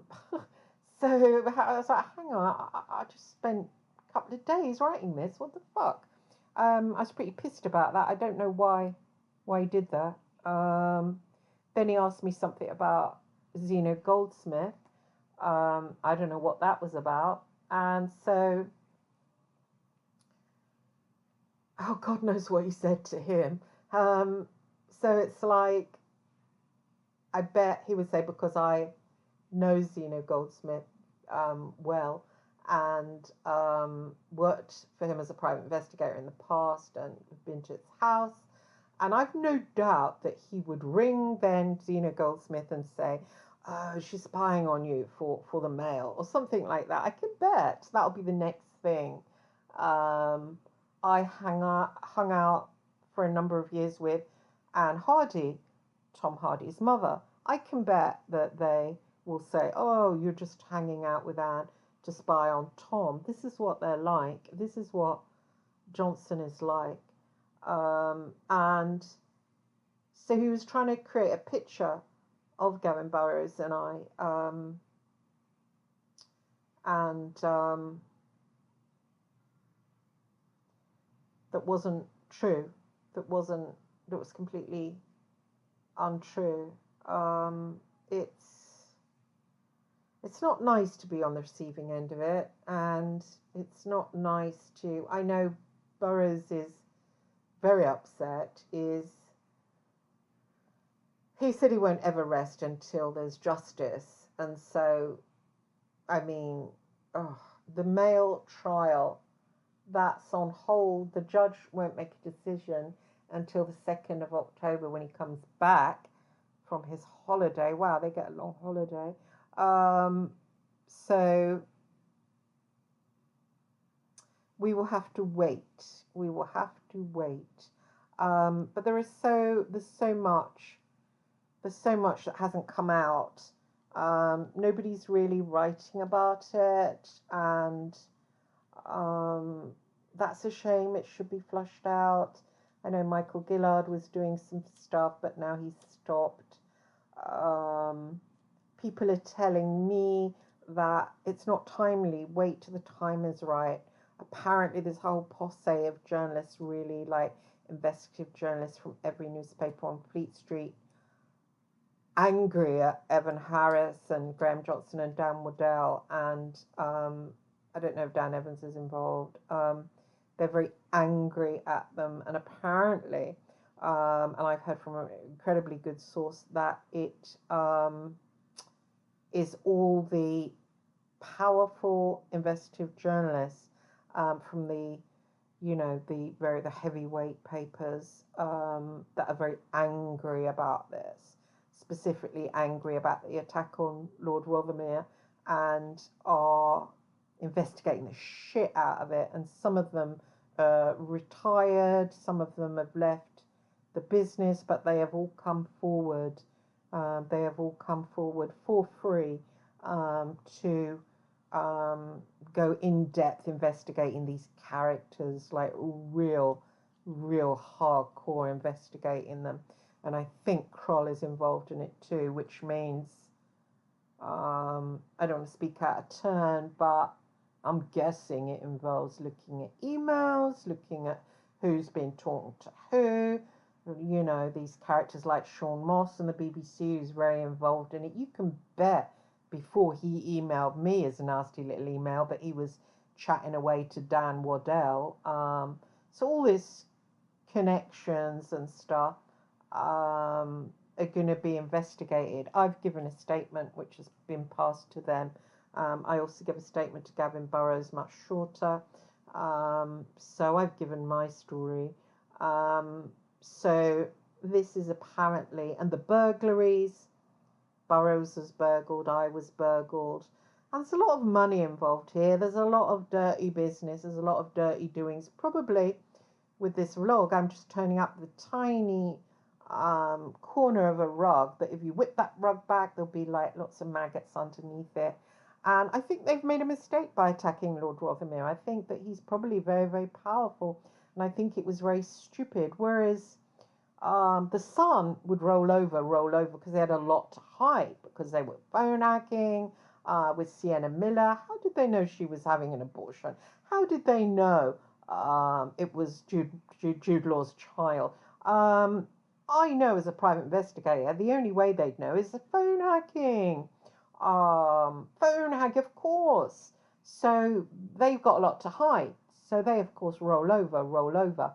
so I was like, hang on, I just spent a couple of days writing this. What the fuck? I was pretty pissed about that. I don't know why he did that. Then he asked me something about Zeno Goldsmith. I don't know what that was about. And so, oh, God knows what he said to him. So it's like, I bet he would say, because I know Zeno Goldsmith well, and worked for him as a private investigator in the past and been to his house. And I've no doubt that he would ring then Zeno Goldsmith and say, oh, she's spying on you for the Mail or something like that. I can bet that'll be the next thing. I hung out for a number of years with Anne Hardy, Tom Hardy's mother. I can bet that they will say, oh, you're just hanging out with Anne to spy on Tom. This is what they're like. This is what Johnson is like. And so he was trying to create a picture of Gavin Burrows and I, that wasn't true. That was completely untrue. It's not nice to be on the receiving end of it, and it's not nice to. I know Burrows is very upset. He said he won't ever rest until there's justice, and so, I mean, the Mail trial, that's on hold. The judge won't make a decision until the 2nd of October when he comes back from his holiday. Wow, they get a long holiday. So we will have to wait. But there's so much that hasn't come out. Nobody's really writing about it, and that's a shame. It should be flushed out. I know Michael Gillard was doing some stuff, but now he's stopped. People are telling me that it's not timely. Wait till the time is right. Apparently, this whole posse of journalists, really like investigative journalists from every newspaper on Fleet Street, angry at Evan Harris and Graham Johnson and Dan Waddell, and I don't know if Dan Evans is involved. They're very angry at them, and apparently, and I've heard from an incredibly good source that it is all the powerful investigative journalists from the heavyweight papers that are very angry about this, specifically angry about the attack on Lord Rothermere, and are investigating the shit out of it. And some of them retired, some of them have left the business, but they have all come forward. They have all come forward for free to go in depth investigating these characters, like real hardcore investigating them. And I think Kroll is involved in it too, which means I don't want to speak out of turn, but I'm guessing it involves looking at emails, looking at who's been talking to who. You know, these characters like Sean Moss and the BBC, who's very involved in it. You can bet before he emailed me as a nasty little email that he was chatting away to Dan Waddell. So all this connections and stuff are going to be investigated. I've given a statement which has been passed to them. I also give a statement to Gavin Burrows, much shorter. So I've given my story. So this is apparently, and the burglaries, Burrows was burgled, I was burgled. And there's a lot of money involved here. There's a lot of dirty business. There's a lot of dirty doings. Probably with this vlog, I'm just turning up the tiny corner of a rug. But if you whip that rug back, there'll be like lots of maggots underneath it. And I think they've made a mistake by attacking Lord Rothermere. I think that he's probably very, very powerful. and I think it was very stupid. Whereas the Sun would roll over, because they had a lot to hide, because they were phone hacking with Sienna Miller. How did they know she was having an abortion? How did they know it was Jude Law's child? I know as a private investigator, the only way they'd know is the phone hacking. Phone hack, of course. So they've got a lot to hide. So they, of course, roll over.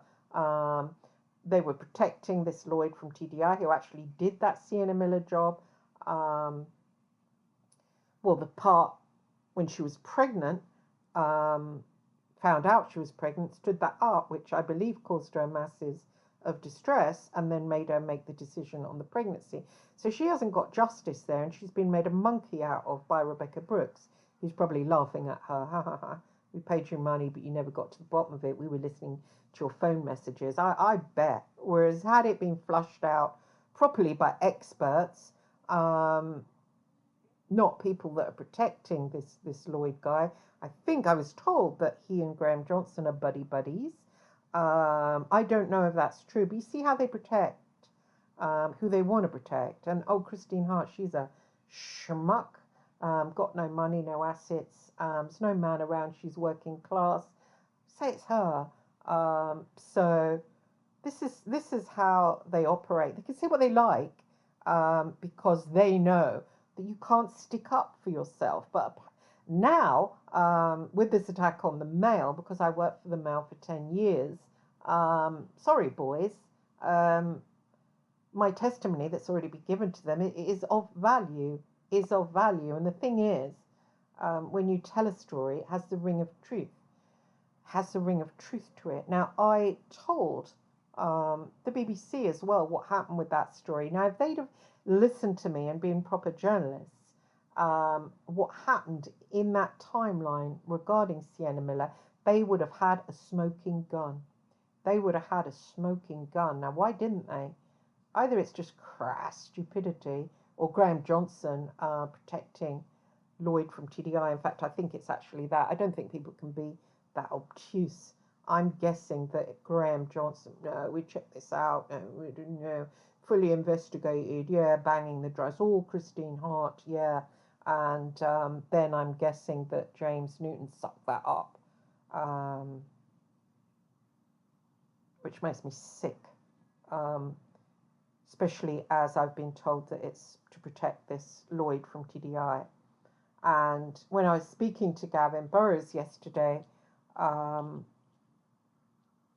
They were protecting this Lloyd from TDI, who actually did that Sienna Miller job. Well, the part when she was pregnant, found out she was pregnant, stood that up, which I believe caused her masses of distress, and then made her make the decision on the pregnancy. So she hasn't got justice there, and she's been made a monkey out of by Rebecca Brooks, who's probably laughing at her. Ha ha ha. We paid you money, but you never got to the bottom of it. We were listening to your phone messages. I bet. Whereas had it been flushed out properly by experts, not people that are protecting this Lloyd guy. I think I was told that he and Graham Johnson are buddies. I don't know if that's true, but you see how they protect who they want to protect. And Christine Hart, she's a schmuck, got no money, no assets, there's no man around, she's working class. Say it's her. So this is how they operate. They can say what they like because they know that you can't stick up for yourself. But now, with this attack on the Mail, because I worked for the Mail for 10 years, sorry, boys, my testimony that's already been given to them is of value, And the thing is, when you tell a story, it has the ring of truth, to it. Now, I told the BBC as well what happened with that story. Now, if they'd have listened to me and been proper journalists, what happened in that timeline regarding Sienna Miller, they would have had a smoking gun. Now, why didn't they? Either it's just crass stupidity, or Graham Johnson protecting Lloyd from TDI. In fact, I think it's actually that. I don't think people can be that obtuse. I'm guessing that Graham Johnson, no, we checked this out, no, we didn't know, fully investigated, yeah, banging the dress, all Christine Hart, yeah. And then I'm guessing that James Newton sucked that up, which makes me sick, especially as I've been told that it's to protect this Lloyd from TDI. And when I was speaking to Gavin Burrows yesterday,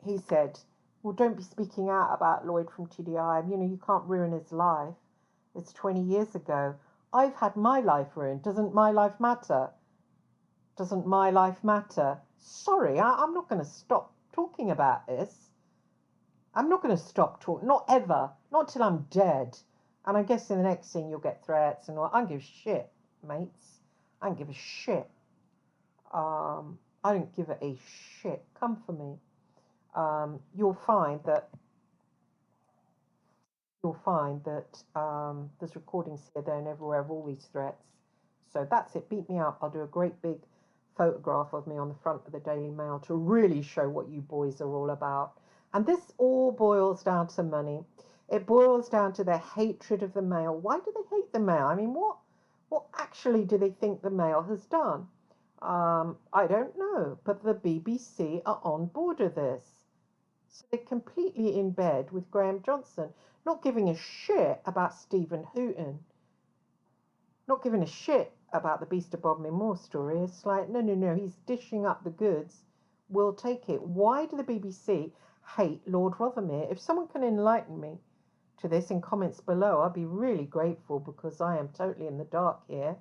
he said, well, don't be speaking out about Lloyd from TDI. You know, you can't ruin his life. It's 20 years ago. I've had my life ruined. Doesn't my life matter? Sorry, I'm not going to stop talking about this. I'm not going to stop talking. Not ever. Not till I'm dead. And I guess in the next scene you'll get threats and all. I don't give a shit, mates. I don't give a shit. I don't give a shit. Come for me. You'll find that there's recordings here, there, and everywhere of all these threats. So that's it. Beat me up. I'll do a great big photograph of me on the front of the Daily Mail to really show what you boys are all about. And this all boils down to money. It boils down to their hatred of the Mail. Why do they hate the Mail? I mean, what actually do they think the Mail has done? I don't know, but the BBC are on board of this. So they're completely in bed with Graham Johnson, not giving a shit about Stephen Houghton, not giving a shit about the Beast of Bodmin Moor story. It's like, no, he's dishing up the goods. We'll take it. Why do the BBC hate Lord Rothermere? If someone can enlighten me to this in comments below, I'd be really grateful, because I am totally in the dark here.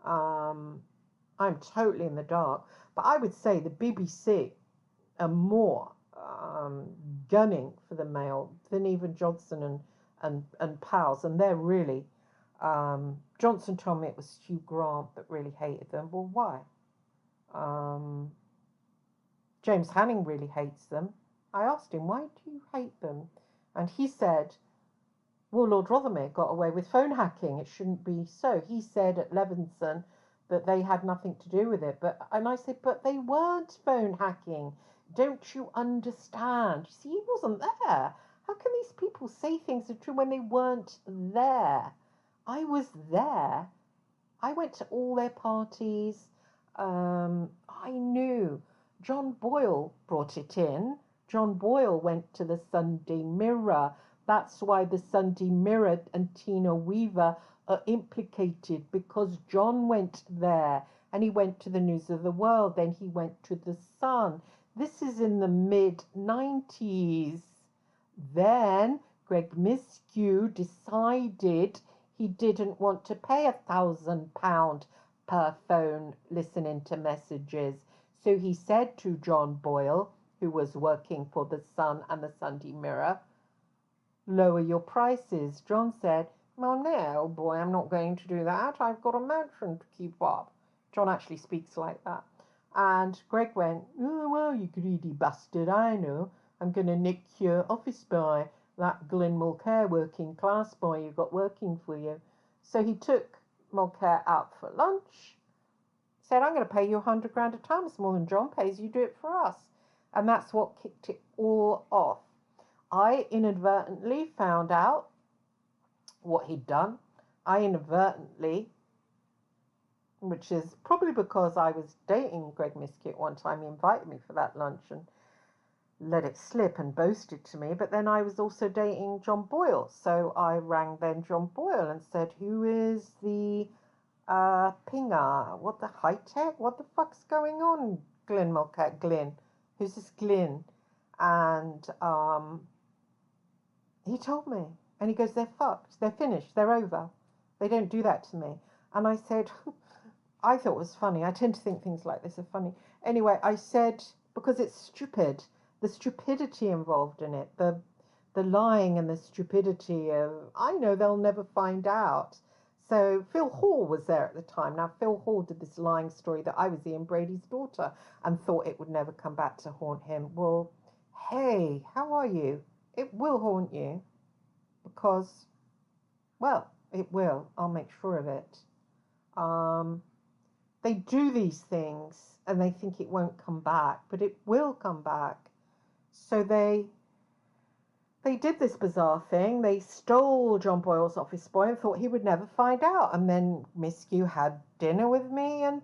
I'm totally in the dark. But I would say the BBC are more gunning for the Mail than even Johnson and pals, and they're really Johnson told me it was Hugh Grant that really hated them. Well, why? James Hanning really hates them. I asked him, why do you hate them? And he said, well, Lord Rothermere got away with phone hacking, it shouldn't be so. He said at Levinson that they had nothing to do with it, and I said, but they weren't phone hacking. Don't you understand? See, he wasn't there. How can these people say things are true when they weren't there? I was there. I went to all their parties. I knew. John Boyle brought it in. John Boyle went to the Sunday Mirror. That's why the Sunday Mirror and Tina Weaver are implicated, because John went there and he went to the News of the World. Then he went to the Sun. This is in the mid-90s. Then Greg Miskew decided he didn't want to pay £1,000 per phone listening to messages. So he said to John Boyle, who was working for the Sun and the Sunday Mirror, lower your prices. John said, well, no, boy, I'm not going to do that. I've got a mansion to keep up. John actually speaks like that. And Greg went, oh, well, you greedy bastard, I know. I'm going to nick your office boy, that Glyn Mulcair working class boy you got working for you. So he took Mulcair out for lunch, said, I'm going to pay you £100,000 a time. It's more than John pays. You do it for us. And that's what kicked it all off. I inadvertently found out what he'd done. I inadvertently, which is probably because I was dating Greg Miskew at one time. He invited me for that lunch and let it slip and boasted to me. But then I was also dating John Boyle. So I rang then John Boyle and said, who is the pinger? What the high tech? What the fuck's going on? Glyn Mulcair. Glyn. Who's this Glyn? And he told me. And he goes, they're fucked. They're finished. They're over. They don't do that to me. And I said, I thought it was funny. I tend to think things like this are funny. Anyway, I said, because it's stupid. The stupidity involved in it. The lying and the stupidity of, I know they'll never find out. So Phil Hall was there at the time. Now, Phil Hall did this lying story that I was Ian Brady's daughter and thought it would never come back to haunt him. Well, hey, how are you? It will haunt you because, well, it will. I'll make sure of it. They do these things and they think it won't come back, but it will come back. So they did this bizarre thing. They stole John Boyle's office boy and thought he would never find out. And then Miskew had dinner with me and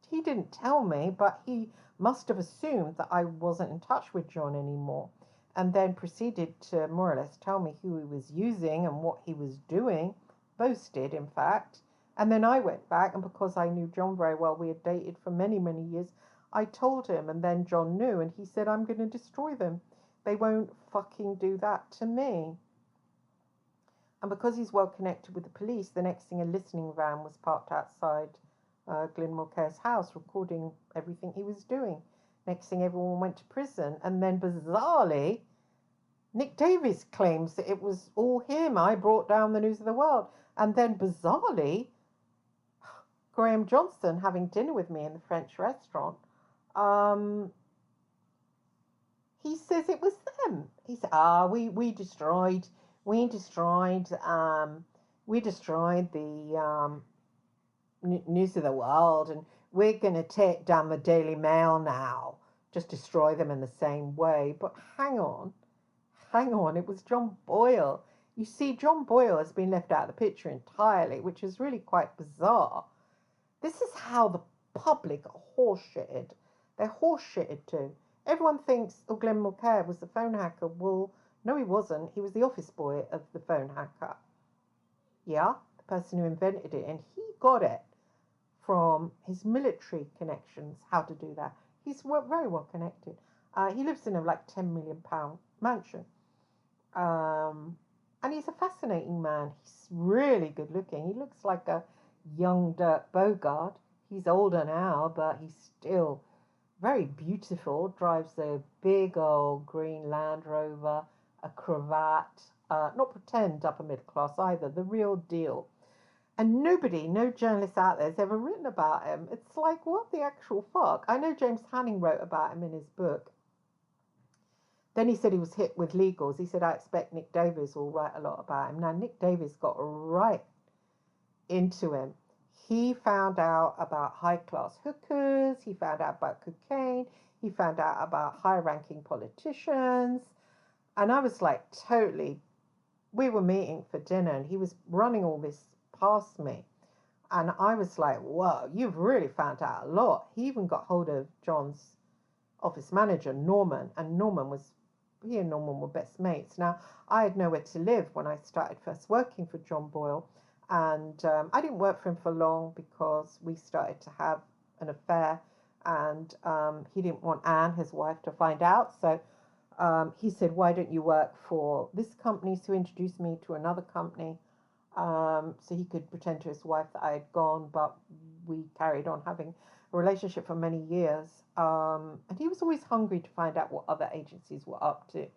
he didn't tell me, but he must have assumed that I wasn't in touch with John anymore. And then proceeded to more or less tell me who he was using and what he was doing. Boasted, in fact. And then I went back, and because I knew John very well, we had dated for many, many years, I told him, and then John knew, and he said, I'm going to destroy them. They won't fucking do that to me. And because he's well connected with the police, the next thing, a listening van was parked outside Glyn Mulcair's house, recording everything he was doing. Next thing, everyone went to prison. And then bizarrely, Nick Davies claims that it was all him. I brought down the News of the World. And then bizarrely, Graham Johnson having dinner with me in the French restaurant, he says it was them. He said, we destroyed the News of the World, and we're going to take down the Daily Mail now, just destroy them in the same way. But hang on, it was John Boyle. You see, John Boyle has been left out of the picture entirely, which is really quite bizarre. This is how the public are horseshitted. They're horseshitted too. Everyone thinks, Glenn Mulcair was the phone hacker. Well, no, he wasn't. He was the office boy of the phone hacker. Yeah, the person who invented it. And he got it from his military connections, how to do that. He's very well connected. He lives in a like £10 million mansion. And he's a fascinating man. He's really good looking. He looks like a young Dirk Bogarde. He's older now, but he's still very beautiful. Drives a big old green Land Rover, a cravat. Not pretend upper middle class either, the real deal. And no journalist out there has ever written about him. It's like, what the actual fuck? I know James Hanning wrote about him in his book. Then he said he was hit with legals. He said, I expect Nick Davies will write a lot about him. Now, Nick Davies got right into him. He found out about high-class hookers. He found out about cocaine. He found out about high-ranking politicians. And I was like, totally. We were meeting for dinner, and he was running all this past me. And I was like, whoa, you've really found out a lot. He even got hold of John's office manager, Norman, and he and Norman were best mates. Now, I had nowhere to live when I started first working for John Boyle, and I didn't work for him for long because we started to have an affair, and he didn't want Anne, his wife, to find out. So he said, why don't you work for this company? So he introduced me to another company, so he could pretend to his wife that I had gone, but we carried on having a relationship for many years. And he was always hungry to find out what other agencies were up to.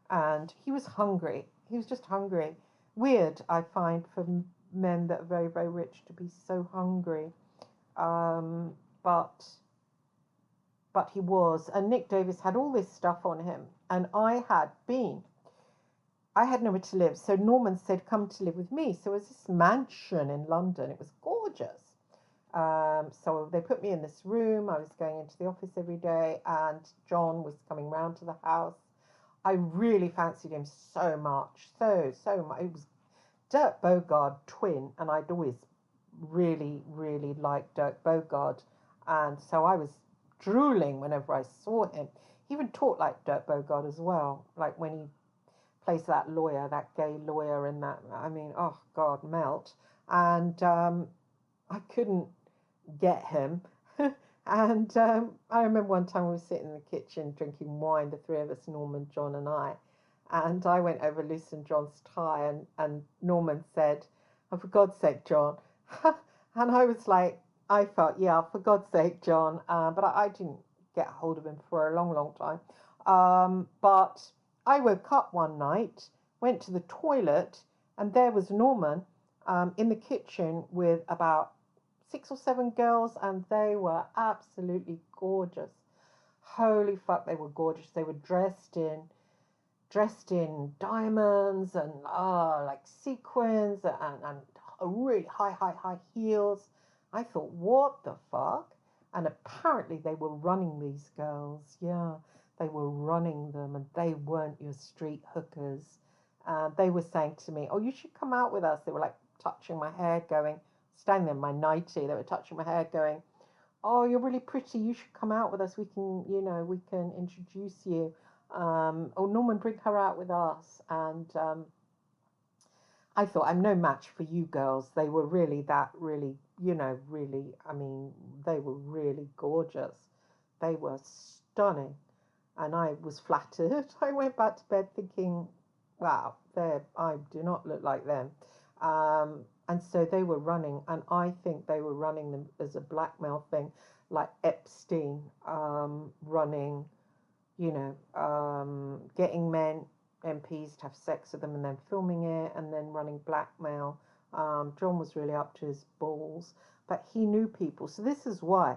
And he was hungry. He was just hungry. Weird, I find, for men that are very, very rich to be so hungry. But he was. And Nick Davis had all this stuff on him. And I had nowhere to live. So Norman said, come to live with me. So it was this mansion in London. It was gorgeous. So they put me in this room. I was going into the office every day, and John was coming round to the house. I really fancied him so much. So much. It was Dirk Bogarde twin, and I'd always really, really liked Dirk Bogarde. And so I was drooling whenever I saw him. He even talked like Dirk Bogarde as well, like when he plays that lawyer, that gay lawyer, and that, I mean, oh God, melt. And I couldn't get him. And I remember one time we were sitting in the kitchen drinking wine, the three of us, Norman, John, and I. And I went over loosened John's tie, and Norman said, oh, for God's sake, John. And I was like, I felt, yeah, for God's sake, John. But I didn't get hold of him for a long, long time. But I woke up one night, went to the toilet, and there was Norman in the kitchen with about 6 or 7 girls, and they were absolutely gorgeous. Holy fuck, they were gorgeous. They were dressed in diamonds and like sequins and really high heels. I thought, what the fuck? And apparently they were running these girls. Yeah, they were running them, and they weren't your street hookers. They were saying to me, oh, you should come out with us. They were like touching my hair, going, standing there in my nightie, they were touching my hair, going, oh, you're really pretty, you should come out with us, we can introduce you. Oh, Norman, bring her out with us. And I thought, I'm no match for you girls. They were really, I mean, they were really gorgeous. They were stunning. And I was flattered. I went back to bed thinking, wow, I do not look like them. And so they were running, and I think they were running them as a blackmail thing, like Epstein running, getting MPs to have sex with them and then filming it and then running blackmail. John was really up to his balls, but he knew people. So this is why.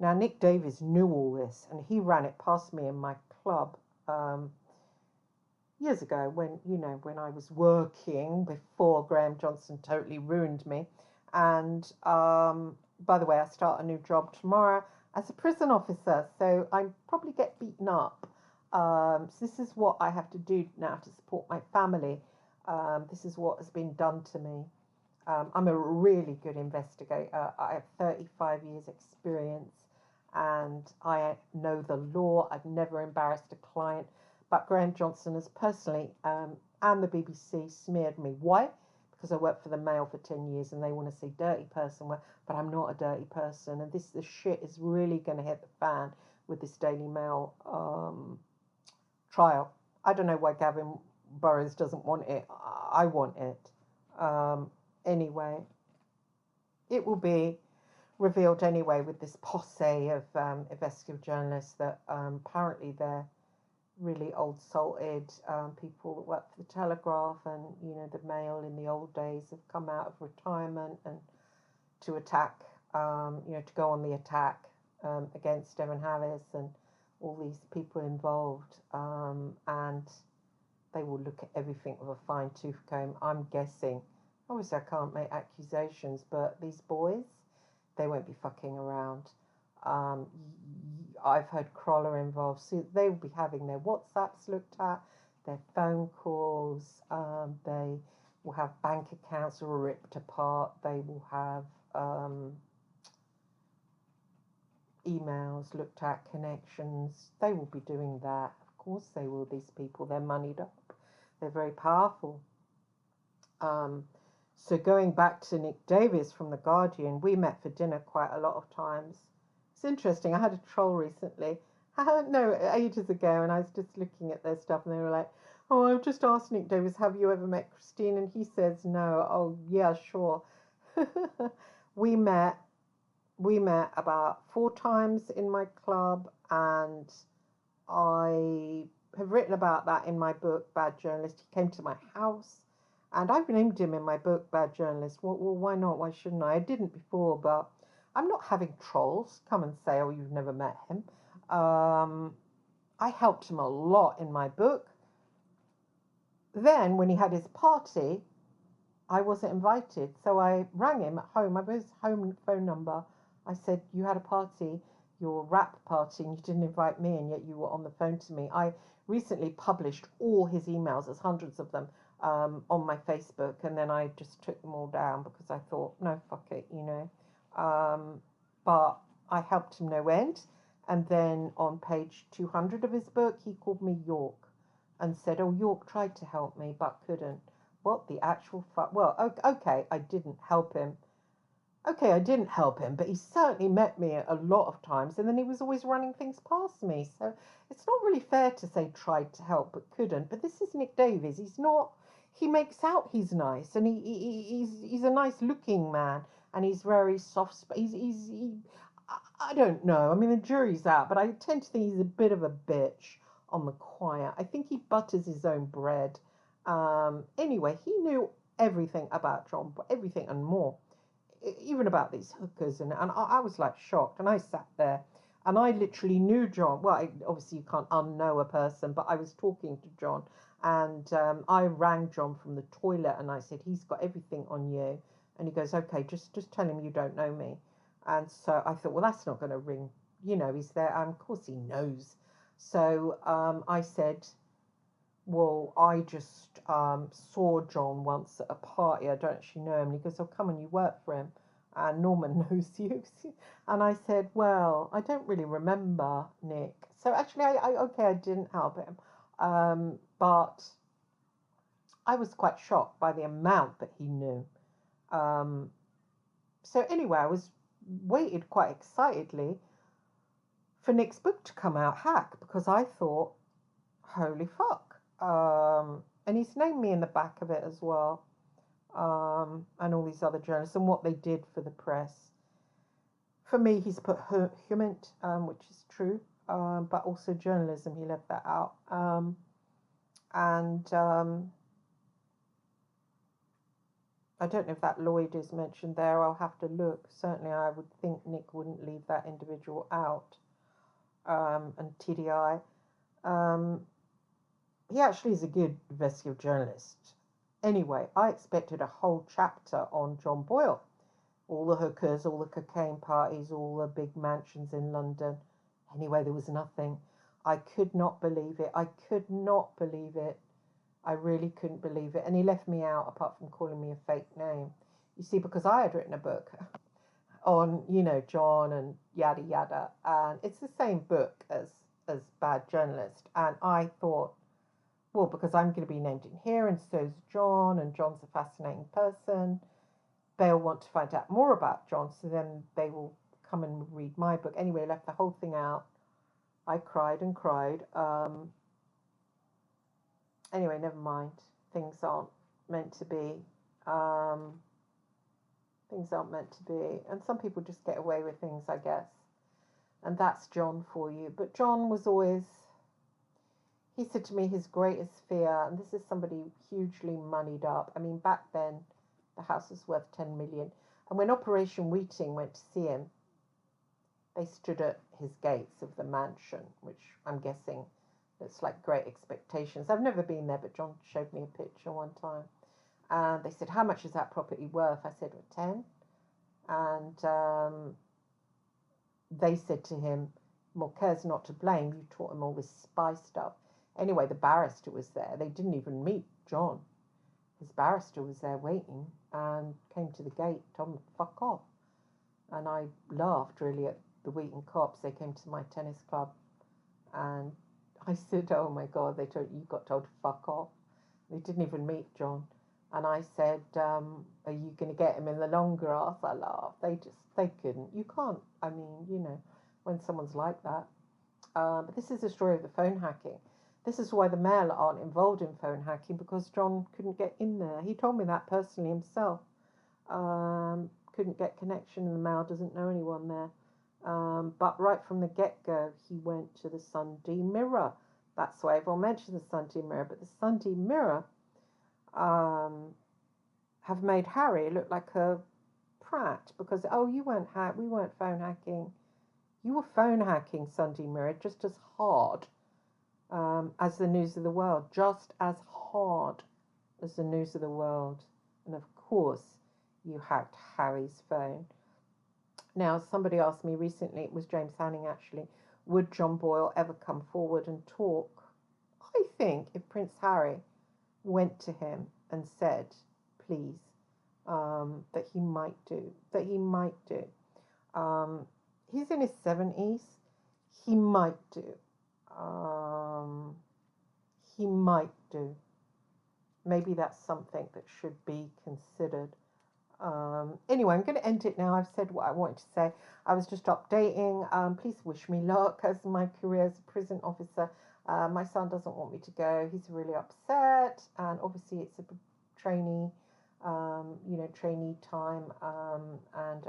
Now, Nick Davies knew all this, and he ran it past me in my club years ago when I was working before Graham Johnson totally ruined me. And by the way, I start a new job tomorrow as a prison officer, so I probably get beaten up. So this is what I have to do now to support my family. This is what has been done to me. I'm a really good investigator. I have 35 years experience, and I know the law. I've never embarrassed a client. But Graham Johnson has personally, and the BBC, smeared me. Why? Because I worked for the Mail for 10 years and they want to see dirty person, but I'm not a dirty person. And the shit is really going to hit the fan with this Daily Mail trial. I don't know why Gavin Burrows doesn't want it. I want it. Anyway, it will be revealed anyway with this posse of investigative journalists that apparently they're really old salted people that work for the Telegraph and the Mail in the old days have come out of retirement and to attack to go on the attack against Evan Harris and all these people involved, and they will look at everything with a fine-tooth comb. I'm guessing, obviously I can't make accusations, but these boys, they won't be fucking around. Um, I've heard Crawler involved, so they will be having their WhatsApps looked at, their phone calls. They will have bank accounts ripped apart. They will have emails looked at, connections. They will be doing that. Of course, they will. These people, they're moneyed up. They're very powerful. So going back to Nick Davies from The Guardian, we met for dinner quite a lot of times. It's interesting. I had a troll recently. No, ages ago, and I was just looking at their stuff, and they were like, "Oh, I've just asked Nick Davies, have you ever met Christine?" And he says, "No." Oh, yeah, sure. we met. We met about 4 times in my club, and I have written about that in my book, Bad Journalist. He came to my house, and I've named him in my book, Bad Journalist. Well, why not? Why shouldn't I? I didn't before, but I'm not having trolls come and say, "Oh, you've never met him." I helped him a lot in my book. Then, when he had his party, I wasn't invited, so I rang him at home. I have his home phone number. I said, "You had a party, your rap party, and you didn't invite me, and yet you were on the phone to me." I recently published all his emails, there's hundreds of them, on my Facebook, and then I just took them all down because I thought, no, fuck it, But I helped him no end. And then on page 200 of his book, he called me York and said, "Oh, York tried to help me, but couldn't." What the actual fuck? Well, okay, I didn't help him. Okay, I didn't help him, but he certainly met me a lot of times, and then he was always running things past me. So it's not really fair to say tried to help but couldn't. But this is Nick Davies. He's not. He makes out he's nice, and he's a nice looking man, and he's very soft. I don't know. I mean, the jury's out, but I tend to think he's a bit of a bitch on the quiet. I think he butters his own bread. Anyway, he knew everything about John, everything and more, even about these hookers. And I was like shocked. And I sat there and I literally knew John. Well, obviously you can't unknow a person, but I was talking to John. And I rang John from the toilet and I said, "He's got everything on you." And he goes, "Okay, just tell him you don't know me." And so I thought, well, that's not going to ring. He's there. And of course he knows. So I said, "Well, I just saw John once at a party. I don't actually know him." And he goes, "Oh, come on, you work for him. And Norman knows you." And I said, "Well, I don't really remember, Nick." So actually, I didn't help him. But I was quite shocked by the amount that he knew. So anyway, I waited quite excitedly for Nick's book to come out, Hack, because I thought, holy fuck. And he's named me in the back of it as well, and all these other journalists and what they did for the press. For me, he's put human, which is true, but also journalism. He left that out, and I don't know if that Lloyd is mentioned there. I'll have to look. Certainly, I would think Nick wouldn't leave that individual out, and TDI. He actually is a good investigative journalist. Anyway, I expected a whole chapter on John Boyle. All the hookers, all the cocaine parties, all the big mansions in London. Anyway, there was nothing. I could not believe it. I could not believe it. I really couldn't believe it. And he left me out apart from calling me a fake name. You see, because I had written a book on, John and yada yada. And it's the same book as Bad Journalist. And I thought, well, because I'm going to be named in here, and so's John, and John's a fascinating person. They'll want to find out more about John, so then they will come and read my book. Anyway, I left the whole thing out. I cried and cried. Anyway, never mind. Things aren't meant to be. Things aren't meant to be. And some people just get away with things, I guess. And that's John for you. But John was always... He said to me his greatest fear, and this is somebody hugely moneyed up. I mean, back then, the house was worth 10 million. And when Operation Wheating went to see him, they stood at his gates of the mansion, which I'm guessing looks like Great Expectations. I've never been there, but John showed me a picture one time. And they said, "How much is that property worth?" I said, "10. And they said to him, well, Kerr's not to blame. You taught him all this spy stuff. Anyway, the barrister was there. They didn't even meet John. His barrister was there waiting and came to the gate, told him to fuck off. And I laughed really at the Wheaton cops. They came to my tennis club and I said, oh my God, you got told to fuck off. They didn't even meet John. And I said, are you going to get him in the long grass? I laughed. They couldn't. You can't. I mean, when someone's like that. But this is the story of the phone hacking. This is why the Mail aren't involved in phone hacking, because John couldn't get in there. He told me that personally himself. Couldn't get connection, and the Mail doesn't know anyone there. But right from the get-go, he went to the Sunday Mirror. That's why everyone mentioned the Sunday Mirror. But the Sunday Mirror have made Harry look like a prat because, we weren't phone hacking. You were phone hacking, Sunday Mirror, just as hard as the News of the World. Just as hard as the News of the World. And of course, you hacked Harry's phone. Now, somebody asked me recently, it was James Hanning actually, would John Boyle ever come forward and talk? I think if Prince Harry went to him and said, please, that he might do. He's in his 70s. He might do. Maybe that's something that should be considered. Anyway, I'm going to end it now. I've said what I wanted to say. I was just updating. Please wish me luck as my career as a prison officer. My son doesn't want me to go. He's really upset. And obviously it's a trainee time. And